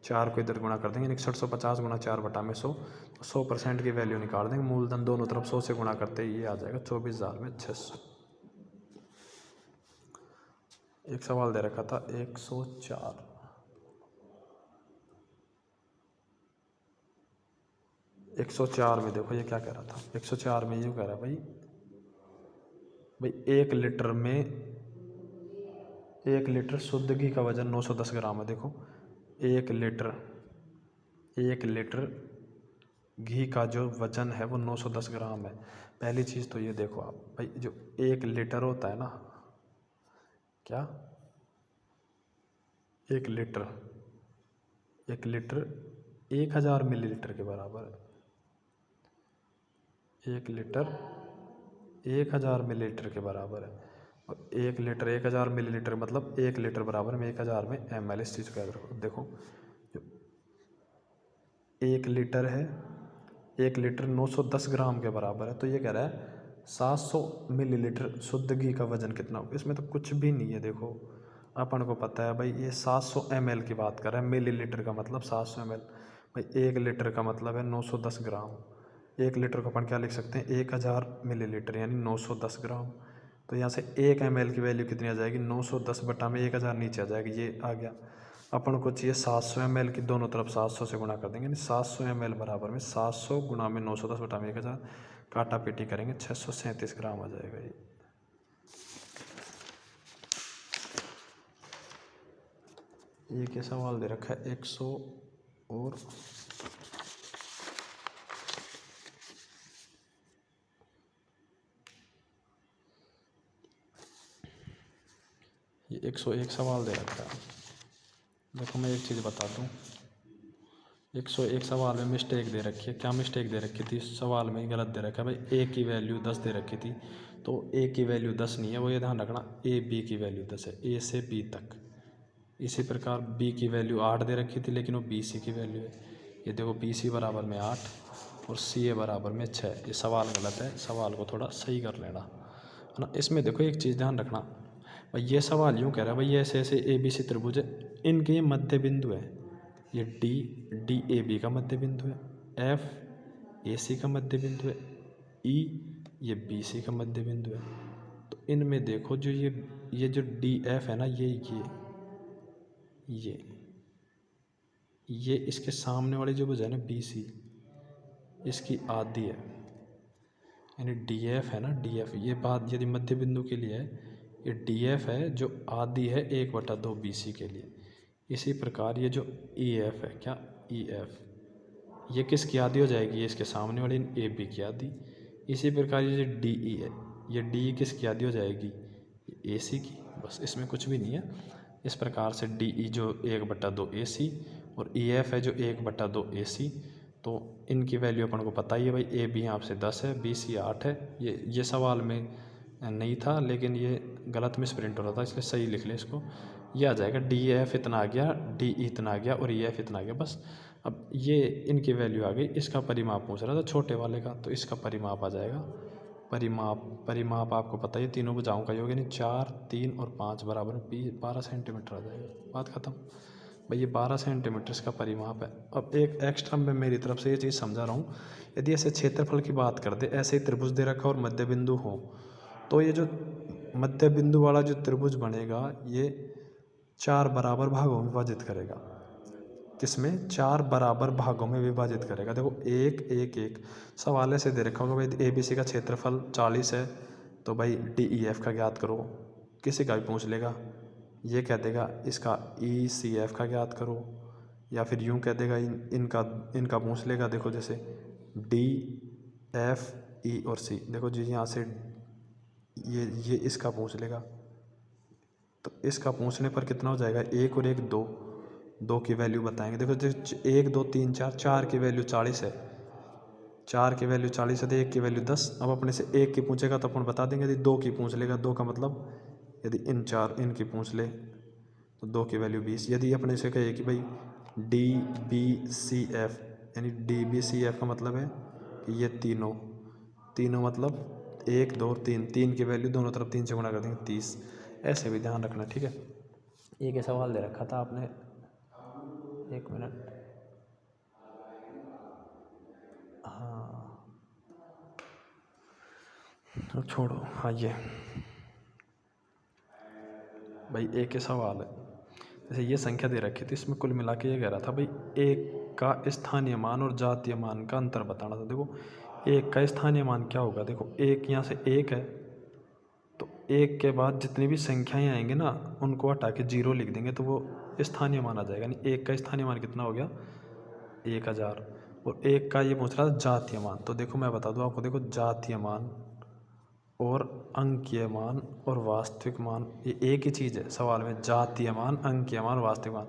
4 को इधर गुणा कर देंगे, 6150 गुणा 4/100, 100% की वैल्यू निकाल देंगे। मूलधन दोनों तरफ 100 से गुणा करते ही ये आ जाएगा 24,600। एक सवाल दे रखा था 104, 104 में देखो ये क्या कह रहा था, 104 में ये कह रहा है भाई 1 लीटर शुद्ध घी का वजन 910 ग्राम है। देखो 1 लीटर घी का जो वजन है वो 910 ग्राम है। पहली चीज़ तो ये देखो आप भाई, जो 1 लीटर होता है ना, क्या 1 लीटर 1000 मिलीलीटर के बराबर है। 1 लीटर 1000 मिलीलीटर के बराबर है, और 1 लीटर 1000 मिलीलीटर मतलब 1 लीटर बराबर में 1000 में ml। इस चीज़ को याद रखो। देखो जो 1 लीटर है, 1 लीटर 910 ग्राम के बराबर है, तो ये कह रहा है 700 मिलीलीटर शुद्ध घी का वजन कितना होगा। इसमें तो कुछ भी नहीं है, देखो अपन को पता है भाई ये 700 ml की बात कर रहा है, मिलीलीटर का मतलब 700 ml। भाई 1 लीटर का मतलब है 910 ग्राम, 1 लीटर को अपन क्या लिख सकते हैं, 1000 मिलीलीटर यानी 910 ग्राम। तो यहाँ से 1 ml की वैल्यू कितनी आ जाएगी, 910/1000 नीचे आ जाएगी, ये आ गया। अपन को चाहिए 700 ml की, दोनों तरफ 700 से गुणा कर देंगे, यानी 700 ml बराबर में 700 गुणा में 910/1000, काटा पीटी करेंगे 637 ग्राम आ जाएगा। ये क्या सवाल दे रखा है 100 और ये 101 सवाल दे रखा है। देखो मैं एक चीज़ बता दूँ, 101 सवाल में मिस्टेक दे रखी है। क्या मिस्टेक दे रखी थी, सवाल में ही गलत दे रखा है भाई, ए की वैल्यू 10 दे रखी थी, तो ए की वैल्यू 10 नहीं है, वो ये ध्यान रखना, ए बी की वैल्यू 10 है, ए से बी तक। इसी प्रकार बी की वैल्यू 8 दे रखी थी, लेकिन वो बी सी की वैल्यू है। ये देखो बी सी बराबर में 8 और सी ए बराबर में 6। ये सवाल गलत है, सवाल को थोड़ा सही कर लेना है ना। इसमें देखो एक चीज़ ध्यान रखना भाई, ये सवाल यूँ कह रहा है भाई ऐसे ऐसे ए बी सी त्रिभुज है, इनके ये मध्य बिंदु है, ये डी ए बी का मध्य बिंदु है, एफ ए सी का मध्य बिंदु है, ई ये बी सी का मध्य बिंदु है। तो इनमें देखो जो ये जो डी एफ है ना, ये इसके सामने वाली जो भुजा है ना बी सी, इसकी आधी है, यानी डी एफ है ना, डी एफ ये बात यदि मध्य बिंदु के लिए है, ये डी एफ है जो आधी है 1/2 BC के लिए। इसी प्रकार ये जो ई एफ है, क्या ई एफ, ये किसकी आधी हो जाएगी, ये इसके सामने वाली ए बी की आधी। इसी प्रकार ये जो डी ई है, ये डी किसकी आधी हो जाएगी, ए सी की। बस इसमें कुछ भी नहीं है। इस प्रकार से डी ई जो 1/2 AC और ई एफ है जो 1/2 AC। तो इनकी वैल्यू अपन को पता ही है भाई, ए बी यहाँ से 10 है, बी सी 8 है। ये सवाल में नहीं था, लेकिन ये गलत मिस प्रिंट हो रहा था, इसलिए सही लिख ले इसको। ये आ जाएगा डी एफ इतना आ गया, डी ई इतना आ गया और ई एफ इतना आ गया। बस अब ये इनकी वैल्यू आ गई। इसका परिमाप पूछ रहा था छोटे वाले का, तो इसका परिमाप आ जाएगा। परिमाप आपको पता ही, तीनों भुजाओं का योग, यानी 4, 3 और 5 बराबर 12 सेंटीमीटर आ जाएगा। बात खत्म भाई, ये 12 सेंटीमीटर इसका परिमाप है। अब एक एक्स्ट्रा मैं मेरी तरफ से ये चीज़ समझा रहा हूँ, यदि ऐसे क्षेत्रफल की बात कर दे, ऐसे ही त्रिभुज दे रखा और मध्य बिंदु हो, तो ये जो मध्य बिंदु वाला जो त्रिभुज बनेगा, ये 4 बराबर भागों में विभाजित करेगा। किसमें, 4 बराबर भागों में विभाजित करेगा। देखो 1 1 1 सवाल ऐसे दे रखा होगा भाई, ए बी सी का क्षेत्रफल 40 है, तो भाई डी ई एफ का ज्ञात करो। किसी का भी पूछ लेगा, ये कह देगा इसका ई सी एफ का ज्ञात करो, या फिर यूँ कह देगा इनका पूछ लेगा। देखो जैसे डी एफ ई और सी, देखो जी यहाँ से ये इसका पूछ लेगा, तो इसका पूछने पर कितना हो जाएगा, 1 और 1 2, 2 की वैल्यू बताएंगे। देखो 1 2 3 4, 4 की वैल्यू 40 है, 4 की वैल्यू 40 है, तो 1 की वैल्यू 10। अब अपने से 1 की पूछेगा तो अपन बता देंगे। यदि 2 की पूछ लेगा, 2 का मतलब यदि इनकी पूछ ले तो 2 की वैल्यू 20। यदि अपने से कहे कि भाई डी बी सी एफ, यानी डी बी सी एफ का मतलब है कि ये तीनों मतलब 1 2 3, 3 की वैल्यू दोनों तरफ 3 से गुणा कर देंगे 30। ऐसे भी ध्यान रखना, ठीक है। एक ही सवाल दे रखा था आपने, 1 मिनट, हाँ तो छोड़ो। हाँ ये भाई एक ही सवाल है, जैसे ये संख्या दे रखी थी, इसमें कुल मिला के ये कह रहा था भाई, एक का स्थानीय मान और जातीय मान का अंतर बताना था। देखो एक का स्थानीय मान क्या होगा, देखो एक यहाँ से 1 है, तो 1 के बाद जितनी भी संख्याएं आएंगी ना, उनको हटा के 0 लिख देंगे, तो वो स्थानीय मान आ जाएगा। यानी 1 का स्थानीय मान कितना हो गया, 1000। और 1 का ये पूछ रहा था जातीय मान, तो देखो मैं बता दूँ आपको, देखो जातीय मान और अंकीय मान और वास्तविक मान ये एक ही चीज़ है सवाल में। जातीय मान, अंकीय मान, वास्तविक मान।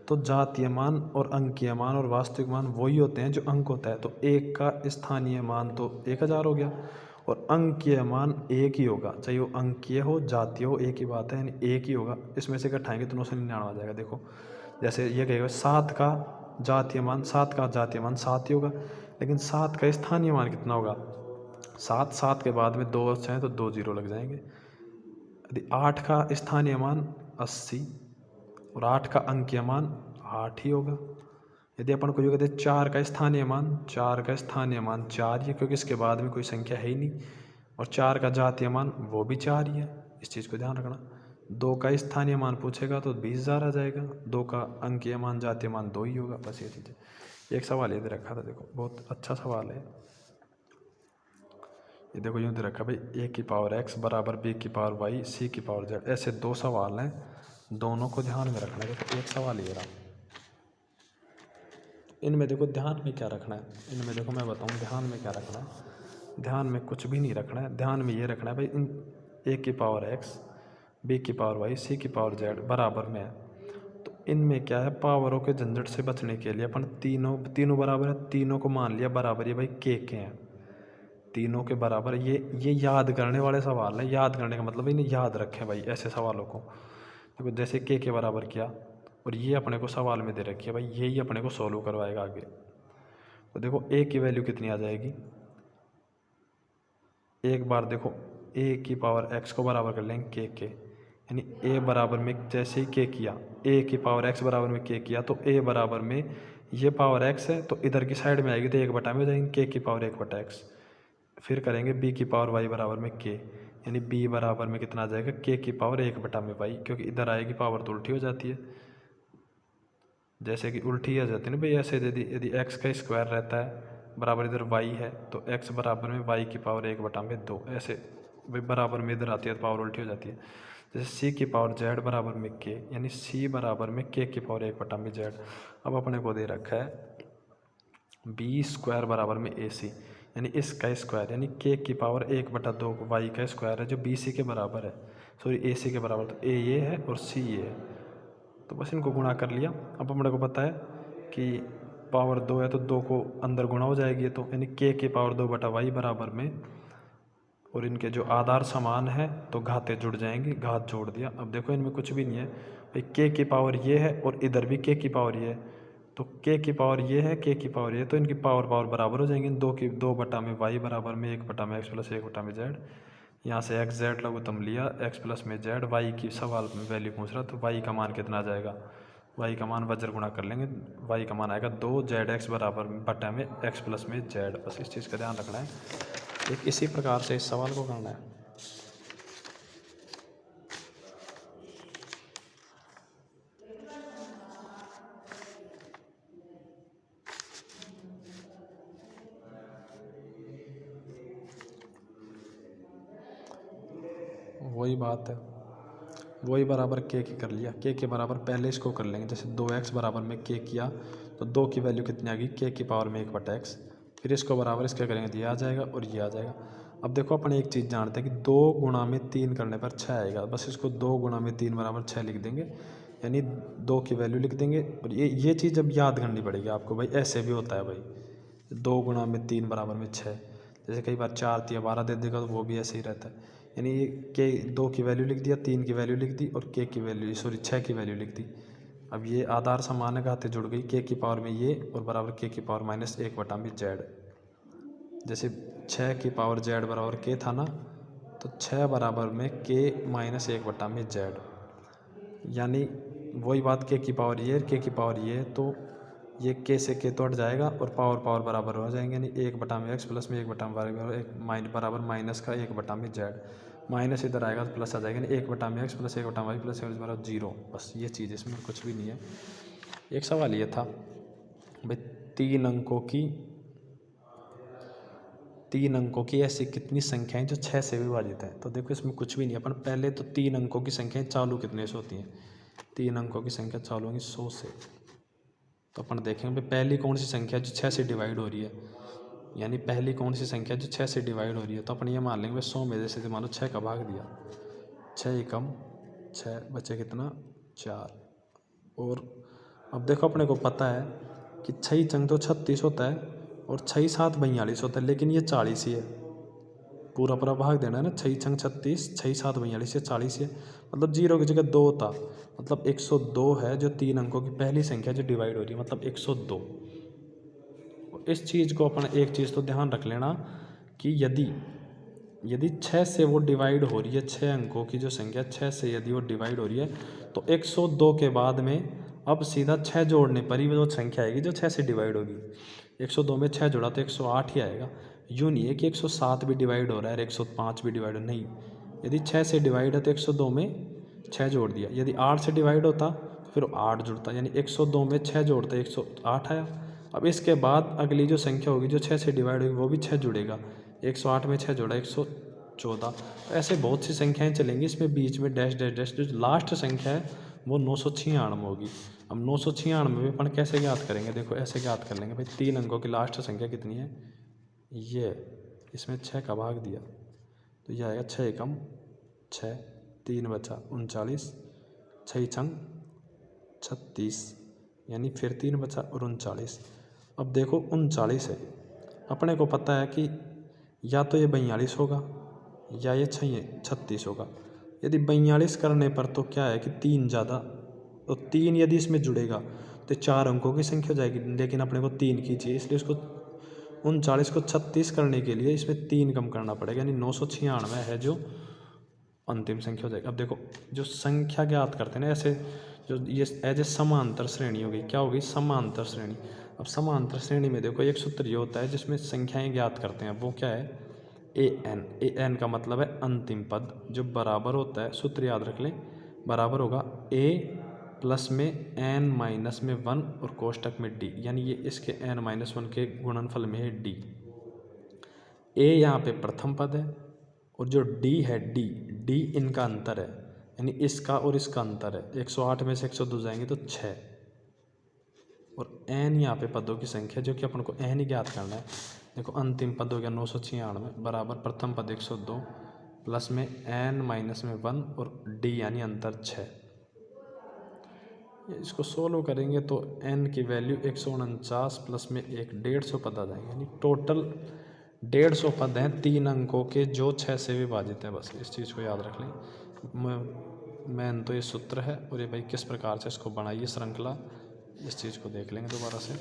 तो जातीय मान और अंकीय मान और वास्तविक मान वही होते हैं जो अंक होता है। तो 1 का स्थानीय मान तो 1000 हो गया, और अंकीय मान 1 ही होगा, चाहे वो अंकीय हो जातीय हो, एक ही बात है, यानी 1 ही होगा। इसमें से घटाएंगे तो 999 आ जाएगा। देखो जैसे ये कहेगा 7 का जातीय मान, 7 का जातीय मान 7 ही होगा, लेकिन 7 का स्थानीय मान कितना होगा, 7 के बाद में 2 अच्छे हैं तो 2 0 लग जाएंगे। यदि 8 का स्थानीय मान 80 और 8 का अंकीय मान 8 ही होगा। यदि अपन को जो कहते हैं 4 का स्थानीय मान, 4 का स्थानीय मान 4 ही है, क्योंकि इसके बाद में कोई संख्या है ही नहीं, और 4 का जातीय मान वो भी 4 ही है। इस चीज़ को ध्यान रखना। 2 का स्थानीय मान पूछेगा तो 20,000 आ जाएगा, 2 का अंकीय मान जातीय मान 2 ही होगा। बस ये चीज़ें, एक सवाल ये दे रखा था, देखो बहुत अच्छा सवाल है ये। देखो यूँ दे रखा भाई, a की पावर x बराबर b की पावर y c की पावर z। ऐसे 2 सवाल हैं, दोनों को ध्यान में रखना है। देखो एक सवाल ये रहा, इनमें देखो ध्यान में क्या रखना है, इनमें देखो मैं बताऊँ ध्यान में क्या रखना है। ध्यान में कुछ भी नहीं रखना है, ध्यान में ये रखना है भाई, इन a की पावर x, b की पावर y, c की पावर z बराबर में है। तो इनमें क्या है, पावरों के झंझट से बचने के लिए अपन तीनों बराबर है, तीनों को मान लिया बराबर, ये भाई के हैं, तीनों के बराबर। ये याद करने वाले सवाल है, याद करने का मतलब इन्हें याद रखें भाई ऐसे सवालों को। देखो जैसे के बराबर किया, और ये अपने को सवाल में दे रखी है भाई, यही अपने को सॉल्व करवाएगा आगे। तो देखो ए की वैल्यू कितनी आ जाएगी, एक बार देखो ए की पावर एक्स को बराबर कर लेंगे के, यानी ए बराबर में जैसे ही के किया, ए की पावर एक्स बराबर में के किया, तो ए बराबर में ये पावर एक्स है तो इधर की साइड में आएगी तो 1/में हो जाएंगे, के की पावर 1/x। फिर करेंगे b की पावर y बराबर में k, यानी b बराबर में कितना आ जाएगा, k की पावर 1/y, क्योंकि इधर आएगी पावर तो उल्टी हो जाती है, जैसे कि उल्टी आ जाती है ना भाई। ऐसे यदि x का स्क्वायर रहता है बराबर इधर y है, तो x बराबर में y की पावर 1/2, ऐसे भाई बराबर में इधर आती है तो पावर उल्टी हो जाती है। जैसे सी की पावर जेड बराबर में के, यानी सी बराबर में के की पावर 1/जेड। अब अपने को दे रखा है बी स्क्वायर बराबर में ए सी, यानी इसका स्क्वायर, यानी के की पावर 1/2 वाई का स्क्वायर है जो बी सी के बराबर है, सॉरी ए सी के बराबर। तो ए ये है और सी ये है, तो बस इनको गुणा कर लिया। अब अपने को पता है कि पावर 2 है तो 2 को अंदर गुणा हो जाएगी, तो यानी के की पावर 2/वाई बराबर में, और इनके जो आधार समान है तो घातें जुड़ जाएंगी, घात जोड़ दिया। अब देखो इनमें कुछ भी नहीं है भाई, के की पावर ये है और इधर भी के की पावर ये है, तो के की पावर ये है, के की पावर ये, तो इनकी पावर बराबर हो जाएंगी। 2/वाई बराबर में 1/x प्लस 1/z। यहाँ से एक्स जेड लघुत्तम लिया, एक्स प्लस में जेड, वाई की सवाल में वैल्यू पूछ रहा, तो वाई का मान कितना आ जाएगा, वाई का मान वज्र गुणा कर लेंगे, वाई का मान आएगा 2 बराबर बटा में एक्स प्लस में जेड। बस इस चीज़ का ध्यान रखना है। एक इसी प्रकार से इस सवाल को करना है। वही बात है, वही बराबर के की कर लिया, के बराबर पहले इसको कर लेंगे। जैसे 2x बराबर में के किया तो 2 की वैल्यू कितनी आ गई, के की पावर में 1/x, फिर इसको बराबर इसके करेंगे तो ये आ जाएगा और ये आ जाएगा। अब देखो अपन एक चीज़ जानते हैं कि 2 गुणा में 3 करने पर 6 आएगा, बस इसको 2 गुणा में 3 बराबर 6 लिख देंगे, यानी 2 की वैल्यू लिख देंगे। और ये चीज़ अब याद करनी पड़ेगी आपको भाई, ऐसे भी होता है भाई, 2 गुणा में 3 बराबर में 6, जैसे कई बार 4 या 12 दे देगा तो वो भी ऐसे ही रहता है। यानी ये के 2 की वैल्यू लिख दिया, 3 की वैल्यू लिख दी और के की वैल्यू, सॉरी 6 की वैल्यू लिख दी। अब ये आधार समान है, घातें जुड़ गई, के की पावर में ये और बराबर के की पावर माइनस 1/जेड। जैसे 6 की पावर जेड बराबर के था ना, तो 6 बराबर में के माइनस 1/जेड, यानी वही बात, के की पावर ये, के की पावर ये, तो ये के से के तो हट जाएगा और पावर बराबर हो जाएंगे, यानी 1/x प्लस में 1/वाई बराबर माइनस का 1/जेड, माइनस इधर आएगा तो प्लस आ जाएगा, यानी 1/x प्लस 1/वाई प्लस बराबर 0। बस ये चीज़, इसमें कुछ भी नहीं है। एक सवाल ये था भाई, 3 अंकों की ऐसी कितनी संख्याएं जो 6 से विभाजित है। तो देखो इसमें कुछ भी नहीं है, अपन पहले तो 3 अंकों की संख्याएं चालू कितने से होती हैं, 3 अंकों की संख्या चालू होंगी 100 से। तो अपन देखेंगे पहली कौन सी संख्या जो 6 से डिवाइड हो रही है, यानी पहली कौन सी संख्या जो 6 से डिवाइड हो रही है। तो अपन ये मान लेंगे 100 में, जैसे मान लो 6 का भाग दिया, 6 एकम 6, बचे कितना 4। और अब देखो अपने को पता है कि 6 चंग तो 36 होता है और 6 7 42 होता है, लेकिन ये 40 ही है, पूरा भाग देना है ना, 6 छंग 36, 6 7 42 से 40 है, मतलब 0 की जगह 2 था, मतलब 102 है जो 3 अंकों की पहली संख्या जो डिवाइड हो रही है, मतलब 102। इस चीज़ को अपन एक चीज़ तो ध्यान रख लेना कि यदि 6 से वो डिवाइड हो रही है, 6 अंकों की जो संख्या 6 से यदि वो डिवाइड हो रही है, तो 102 के बाद में अब सीधा 6 जोड़ने पर ही वो संख्या आएगी जो 6 से डिवाइड होगी। 102 में 6 जोड़ा तो 108 ही आएगा। यूँ नहीं है कि 107 भी डिवाइड हो रहा है, 105 भी डिवाइड हो, नहीं, यदि 6 से डिवाइड है तो 102 में 6 जोड़ दिया, यदि 8 से डिवाइड होता तो फिर 8 जुड़ता, यानी 102 में 6 जोड़ता 108 आया। अब इसके बाद अगली जो संख्या होगी जो 6 से डिवाइड होगी वो भी 6 जुड़ेगा, 108 में 6 जोड़ा 114। ऐसे बहुत सी संख्याएं चलेंगी, इसमें बीच में डैश डैश डैश, जो लास्ट संख्या है वो 996 होगी। अब 996 में अपन कैसे ज्ञात करेंगे, देखो ऐसे ज्ञात कर लेंगे भाई, 3 अंकों की लास्ट संख्या कितनी है, ये, इसमें 6 का भाग दिया तो यह आएगा 6 एकम 6, 3 बचा 39, 6 छंग 36, यानी फिर 3 बचा और 39। अब देखो 39 है, अपने को पता है कि या तो ये 42 होगा या ये 36 होगा। यदि 42 करने पर तो क्या है कि 3 ज़्यादा, तो 3 यदि इसमें जुड़ेगा तो 4 अंकों की संख्या हो जाएगी, लेकिन अपने को 3 की चाहिए, इसलिए उसको 39 को 36 करने के लिए इसमें 3 कम करना पड़ेगा, यानी 996 है जो अंतिम संख्या हो जाएगी। अब देखो जो संख्या ज्ञात करते हैं ना ऐसे, जो ये एज ए समांतर श्रेणी होगी, क्या होगी, समांतर श्रेणी। अब समांतर श्रेणी में देखो एक सूत्र ये होता है जिसमें संख्याएं ज्ञात करते हैं, वो क्या है, ए एन का मतलब है अंतिम पद, जो बराबर होता है, सूत्र याद रख लें, बराबर होगा ए प्लस में एन माइनस में 1 और कोष्टक में डी, यानी ये इसके n-1 के गुणनफल में है डी। ए यहाँ पे प्रथम पद है और जो डी है डी इनका अंतर है, यानी इसका और इसका अंतर है। 108 में से 102 जाएंगे तो 6, और n यहाँ पे पदों की संख्या जो कि अपन को n ही ज्ञात करना है। देखो अंतिम पद हो गया 996 बराबर प्रथम पद 102 प्लस में n माइनस में 1 और d यानी अंतर 6। इसको सोल्व करेंगे तो n की वैल्यू 149 प्लस में एक 150 पद आ जाएंगे, यानी टोटल 150 पद हैं 3 अंकों के जो 6 से विभाजित है। बस इस चीज़ को याद रख लें। मैन तो ये सूत्र है, और ये भाई किस प्रकार से इसको बनाइए श्रृंखला, इस चीज़ को देख लेंगे दोबारा से।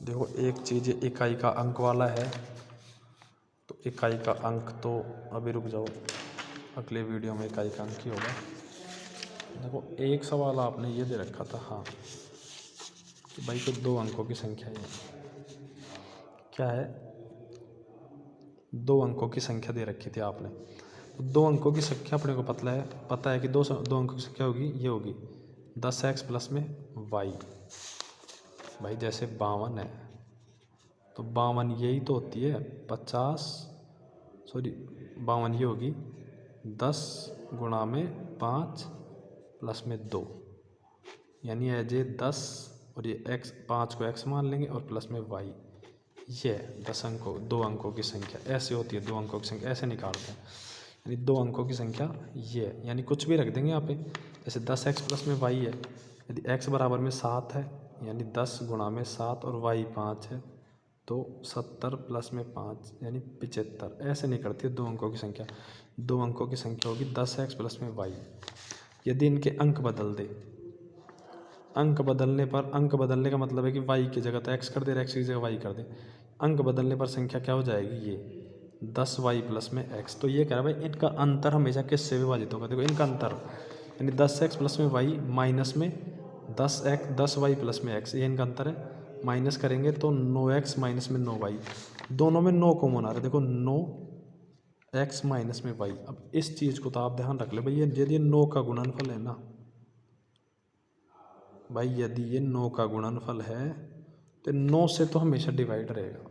देखो एक चीज़ इकाई का अंक वाला है, तो इकाई का अंक तो अभी रुक जाओ, अगले वीडियो में इकाई का अंक ही होगा। देखो एक सवाल आपने ये दे रखा था, हाँ कि भाई को 2 अंकों की संख्या है, क्या है 2 अंकों की संख्या दे रखी थी आपने। 2 अंकों की संख्या अपने को पता है कि 2 अंकों की संख्या होगी, ये होगी 10x प्लस में y। भाई जैसे 52 है तो 52 यही तो होती है 52 ये होगी 10 गुणा में 5 प्लस में 2, यानी एज ए 10 और ये x 5 को x मान लेंगे और प्लस में y। ये 2 अंकों की संख्या ऐसे होती है, 2 अंकों की संख्या ऐसे निकालते हैं, यानी 2 अंकों की संख्या ये, यानी कुछ भी रख देंगे यहाँ पे। जैसे 10x प्लस में y है, यदि x बराबर में 7 है यानी 10 गुणा में 7 और y 5 है तो 70 प्लस में 5 यानी 75। ऐसे निकलती है 2 अंकों की संख्या। 2 अंकों की संख्या होगी 10x प्लस में y। यदि इनके अंक बदल दे, अंक बदलने का मतलब है कि y की जगह तो x कर दे, x की जगह y कर दे। अंक बदलने पर संख्या क्या हो जाएगी, ये 10y प्लस में x। तो ये कह रहा है भाई इनका अंतर हमेशा किससे विभाजित होगा। देखो इनका अंतर यानी 10x प्लस में y माइनस में 10y प्लस में x, ये इनका अंतर है। माइनस करेंगे तो 9x माइनस में 9y, दोनों में 9 कॉमन आ रहा है। देखो 9x माइनस में y। अब इस चीज़ को तो आप ध्यान रख ले भाई, यदि 9 का गुणनफल है ना भाई, यदि ये 9 का गुणनफल है तो 9 से तो हमेशा डिवाइड रहेगा,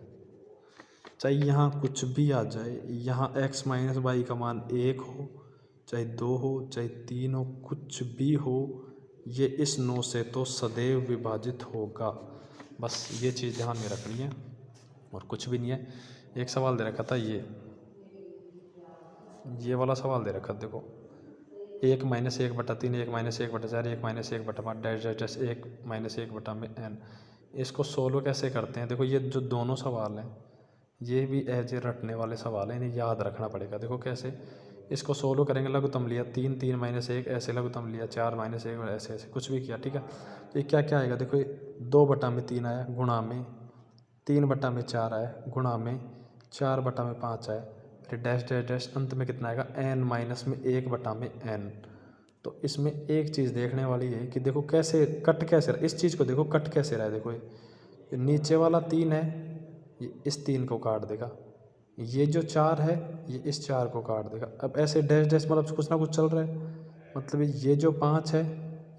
चाहे यहाँ कुछ भी आ जाए। यहाँ x माइनस वाई का मान 1 हो, चाहे 2 हो, चाहे 3 हो, कुछ भी हो, ये इस 9 से तो सदैव विभाजित होगा। बस ये चीज़ ध्यान में रखनी है और कुछ भी नहीं है। एक सवाल दे रखा था ये वाला सवाल दे रखा, देखो 1 minus 1/3, 1 minus 1/4, 1 minus 1/5 dash dash dash 1 minus 1/n। इसको सोल्व कैसे करते हैं, देखो ये जो दोनों सवाल हैं ये भी एज ए रटने वाले सवाल हैं, इन्हें याद रखना पड़ेगा। देखो कैसे इसको सोल्व करेंगे, लघुत्तम लिया 3, 3 माइनस 1 ऐसे, लघुत्तम लिया 4 माइनस 1 ऐसे ऐसे कुछ भी किया, ठीक है। तो ये क्या क्या आएगा, देखो 2/3 आया, गुणा में 3/4 आया, गुणा में 4/5 आया, फिर डैश डैश डैश, अंत में कितना आएगा n माइनस में 1/n। तो इसमें एक चीज़ देखने वाली है कि देखो कैसे कट कैसे रहा, इस चीज़ को देखो कट कैसे रहा है। देखो ये नीचे वाला 3 है, ये इस 3 को काट देगा, ये जो 4 है ये इस 4 को काट देगा। अब ऐसे डैश डैश मतलब कुछ ना कुछ चल रहा है, मतलब ये जो 5 है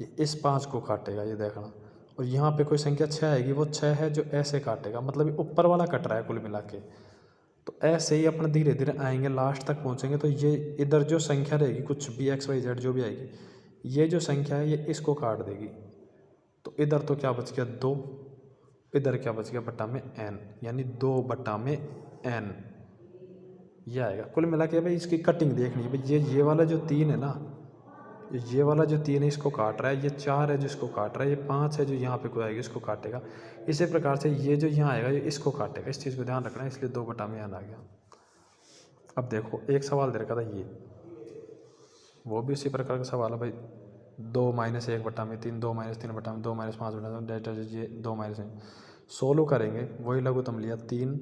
ये इस 5 को काटेगा, ये देखना। और यहाँ पे कोई संख्या 6 आएगी, वो 6 है जो ऐसे काटेगा, मतलब ये ऊपर वाला कट रहा है कुल मिला के। तो ऐसे ही अपना धीरे धीरे आएंगे, लास्ट तक पहुँचेंगे तो ये इधर जो संख्या रहेगी कुछ भी x y z जो भी आएगी, ये जो संख्या है ये इसको काट देगी। तो इधर तो क्या बच गया 2, इधर क्या बच गया बटा में n, यानी 2/n ये आएगा। कुल मिला के भाई इसकी कटिंग देखनी है भाई, ये वाला जो 3 है ना, ये वाला जो 3 है इसको काट रहा है, ये 4 है जो इसको काट रहा है, ये 5 है जो यहाँ पे कोई आएगी इसको काटेगा। इसी प्रकार से ये जो यहाँ आएगा ये इसको काटेगा, इस चीज़ को ध्यान रखना है, इसलिए 2/n आ गया। अब देखो एक सवाल दे रखा था ये, वो भी उसी प्रकार का सवाल है भाई, 2 minus 1/3, 2 minus 3/2, 2 minus 5/2 dash dash, ये 2 माइनस सोल्व करेंगे, वही लघुत्तम लिया 3,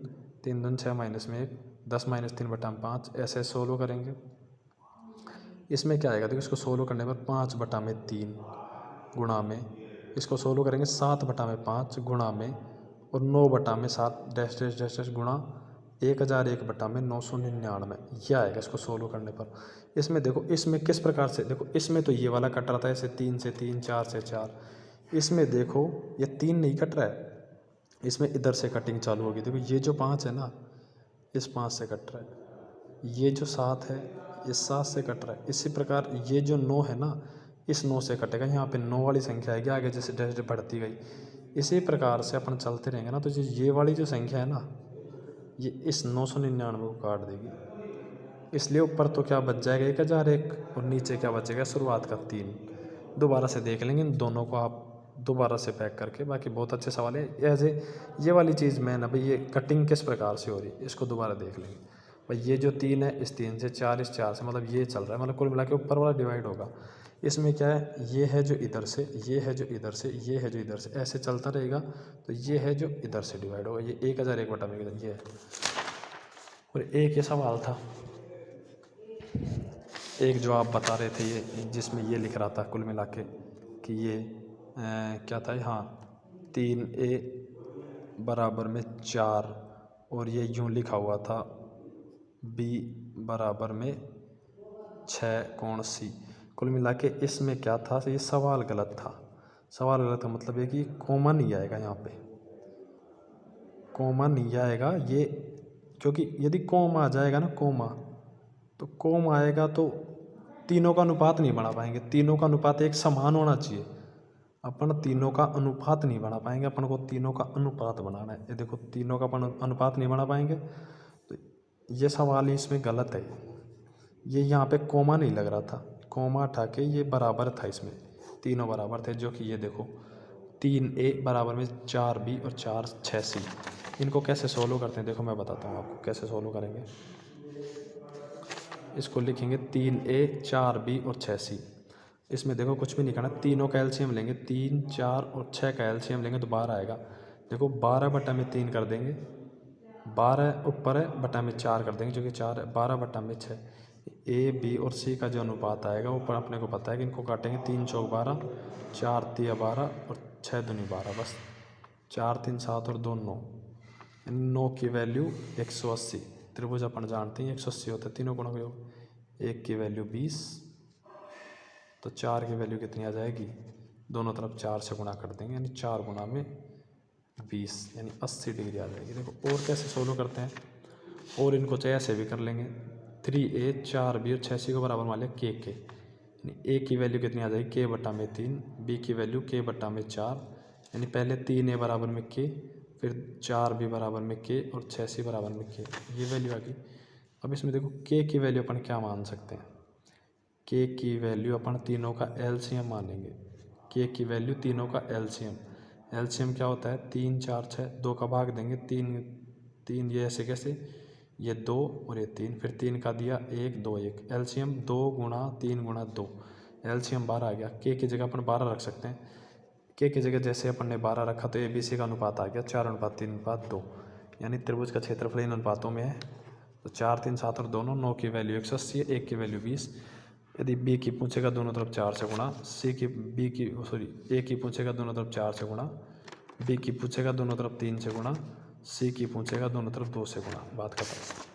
3 दूनी 6 माइनस में 1, 10 माइनस 3/5 ऐसे सोल्व करेंगे। इसमें क्या आएगा, देखो इसको सोल्व करने पर 5/3 गुणा में, इसको सोल्व करेंगे 7/5 गुणा में, और 9/7 डैश डैश डैश डैश गुणा 1001/999 यह आएगा इसको सोल्व करने पर। इसमें देखो इसमें किस प्रकार से, देखो इसमें तो ये वाला कट रहा था ऐसे 3 से 3, 4 से 4, इसमें देखो ये 3 नहीं कट रहा है, इसमें इधर से कटिंग चालू होगी। देखो ये जो 5 है ना, इस 5 से कट रहा है, ये जो 7 है ये 7 से कट रहा है। इसी प्रकार ये जो 9 है ना, इस 9 से कटेगा, यहाँ पे 9 वाली संख्या आएगी आगे, जैसे जैसे बढ़ती गई। इसी प्रकार से अपन चलते रहेंगे ना, तो ये वाली जो संख्या है ना, ये इस 999 को काट देगी। इसलिए ऊपर तो क्या बच जाएगा 1001, और नीचे क्या बचेगा शुरुआत का 3। दोबारा से देख लेंगे इन दोनों को आप दोबारा से पैक करके। बाकी बहुत अच्छे सवाल है। ऐसे ये वाली चीज़ मैं ना भाई, ये कटिंग किस प्रकार से हो रही है इसको दोबारा देख लेंगे भाई। ये जो 3 है, इस 3 से 4, इस 4 से, मतलब ये चल रहा है, मतलब कुल मिला के ऊपर वाला डिवाइड होगा। इसमें क्या है, ये है जो इधर से, ये है जो इधर से, ये है जो इधर से, ऐसे चलता रहेगा। तो ये है जो इधर से डिवाइड होगा, ये 1001 बटा में ये है। और एक ये सवाल था, एक जो आप बता रहे थे, ये जिसमें ये लिख रहा था कुल मिला के कि ये क्या था, हाँ 3a बराबर में 4, और ये यूँ लिखा हुआ था b बराबर में 6 कोण c। कुल मिला के इसमें क्या था, ये सवाल गलत था। सवाल गलत का मतलब है कि कोमा नहीं आएगा, यहाँ पे कोमा नहीं आएगा ये, क्योंकि यदि कोमा आ जाएगा ना, कोमा, तो कोमा आएगा तो तीनों का अनुपात नहीं बना पाएंगे। तीनों का अनुपात एक समान होना चाहिए। अपन तीनों का अनुपात नहीं बना पाएंगे, अपन को तीनों का अनुपात बनाना है। ये देखो, तीनों का अपन अनुपात नहीं बना पाएंगे, तो ये सवाल ही इसमें गलत है। ये यहाँ पे कोमा नहीं लग रहा था, कोमा हटा के ये बराबर था, इसमें तीनों बराबर थे। जो कि ये देखो 3a बराबर में 4b और 6c। इनको कैसे सोल्व करते हैं देखो, मैं बताता हूँ आपको कैसे सोल्व करेंगे। इसको लिखेंगे 3a 4b और 6c। इसमें देखो कुछ भी नहीं करना, तीनों का एलसीएम लेंगे, 3, 4 और 6 का एलसीएम लेंगे तो 12 आएगा। देखो 12 बटा में 3 कर देंगे, 12 ऊपर है बटा में 4 कर देंगे, जो कि 4 है। 12 बटा में 6, ए बी और सी का जो अनुपात आएगा वो पर अपने को पता है कि इनको काटेंगे 3 चौक 12, 4 तिया 12 और 6 दूनी 12, बस 4 3 7 और 2 9। 9 की वैल्यू 180। त्रिभुज अपन जानते हैं 180 होता है, तीनों गुणों का योग। 1 की वैल्यू 20, तो 4 की वैल्यू कितनी आ जाएगी, दोनों तरफ 4 से गुणा कर देंगे, यानी 4 गुणा में 20, यानी 80 डिग्री आ जाएगी। देखो और कैसे सोल्व करते हैं, और इनको चाहे ऐसे भी कर लेंगे। 3a 4b और 6c को बराबर मान लिया k के, यानी a की वैल्यू कितनी आ जाएगी, k बटा में 3, b की वैल्यू k बटा में 4, यानी पहले 3a बराबर में k, फिर 4b बराबर में k और 6c बराबर में k, ये वैल्यू आ गई। अब इसमें देखो k की वैल्यू अपन क्या मान सकते हैं, k की वैल्यू अपन तीनों का एलसीएम मानेंगे। k की वैल्यू तीनों का एलसीएम, एलसीएम क्या होता है, 3 4 6, 2 का भाग देंगे, 3 ये ऐसे कैसे, ये 2 और ये 3, फिर 3 का दिया 1 2 1, एलसीएम 2 गुणा 3 गुणा 2, एलसीएम 12 आ गया। k की जगह अपन 12 रख सकते हैं। k की जगह जैसे अपन ने 12 रखा तो ABC का अनुपात आ गया 4:3:2, यानी त्रिभुज का क्षेत्रफल इन अनुपातों में है। तो 4 3 7 और दोनों, 9 की वैल्यू 180 है, 1 की वैल्यू 20। यदि b की पूछेगा दोनों तरफ 4 से गुणा, a की पूछेगा दोनों तरफ 4 से गुणा, b की पूछेगा दोनों तरफ 3 से गुणा, c की पूछेगा दोनों तरफ 2 से गुणा, बात खत्म।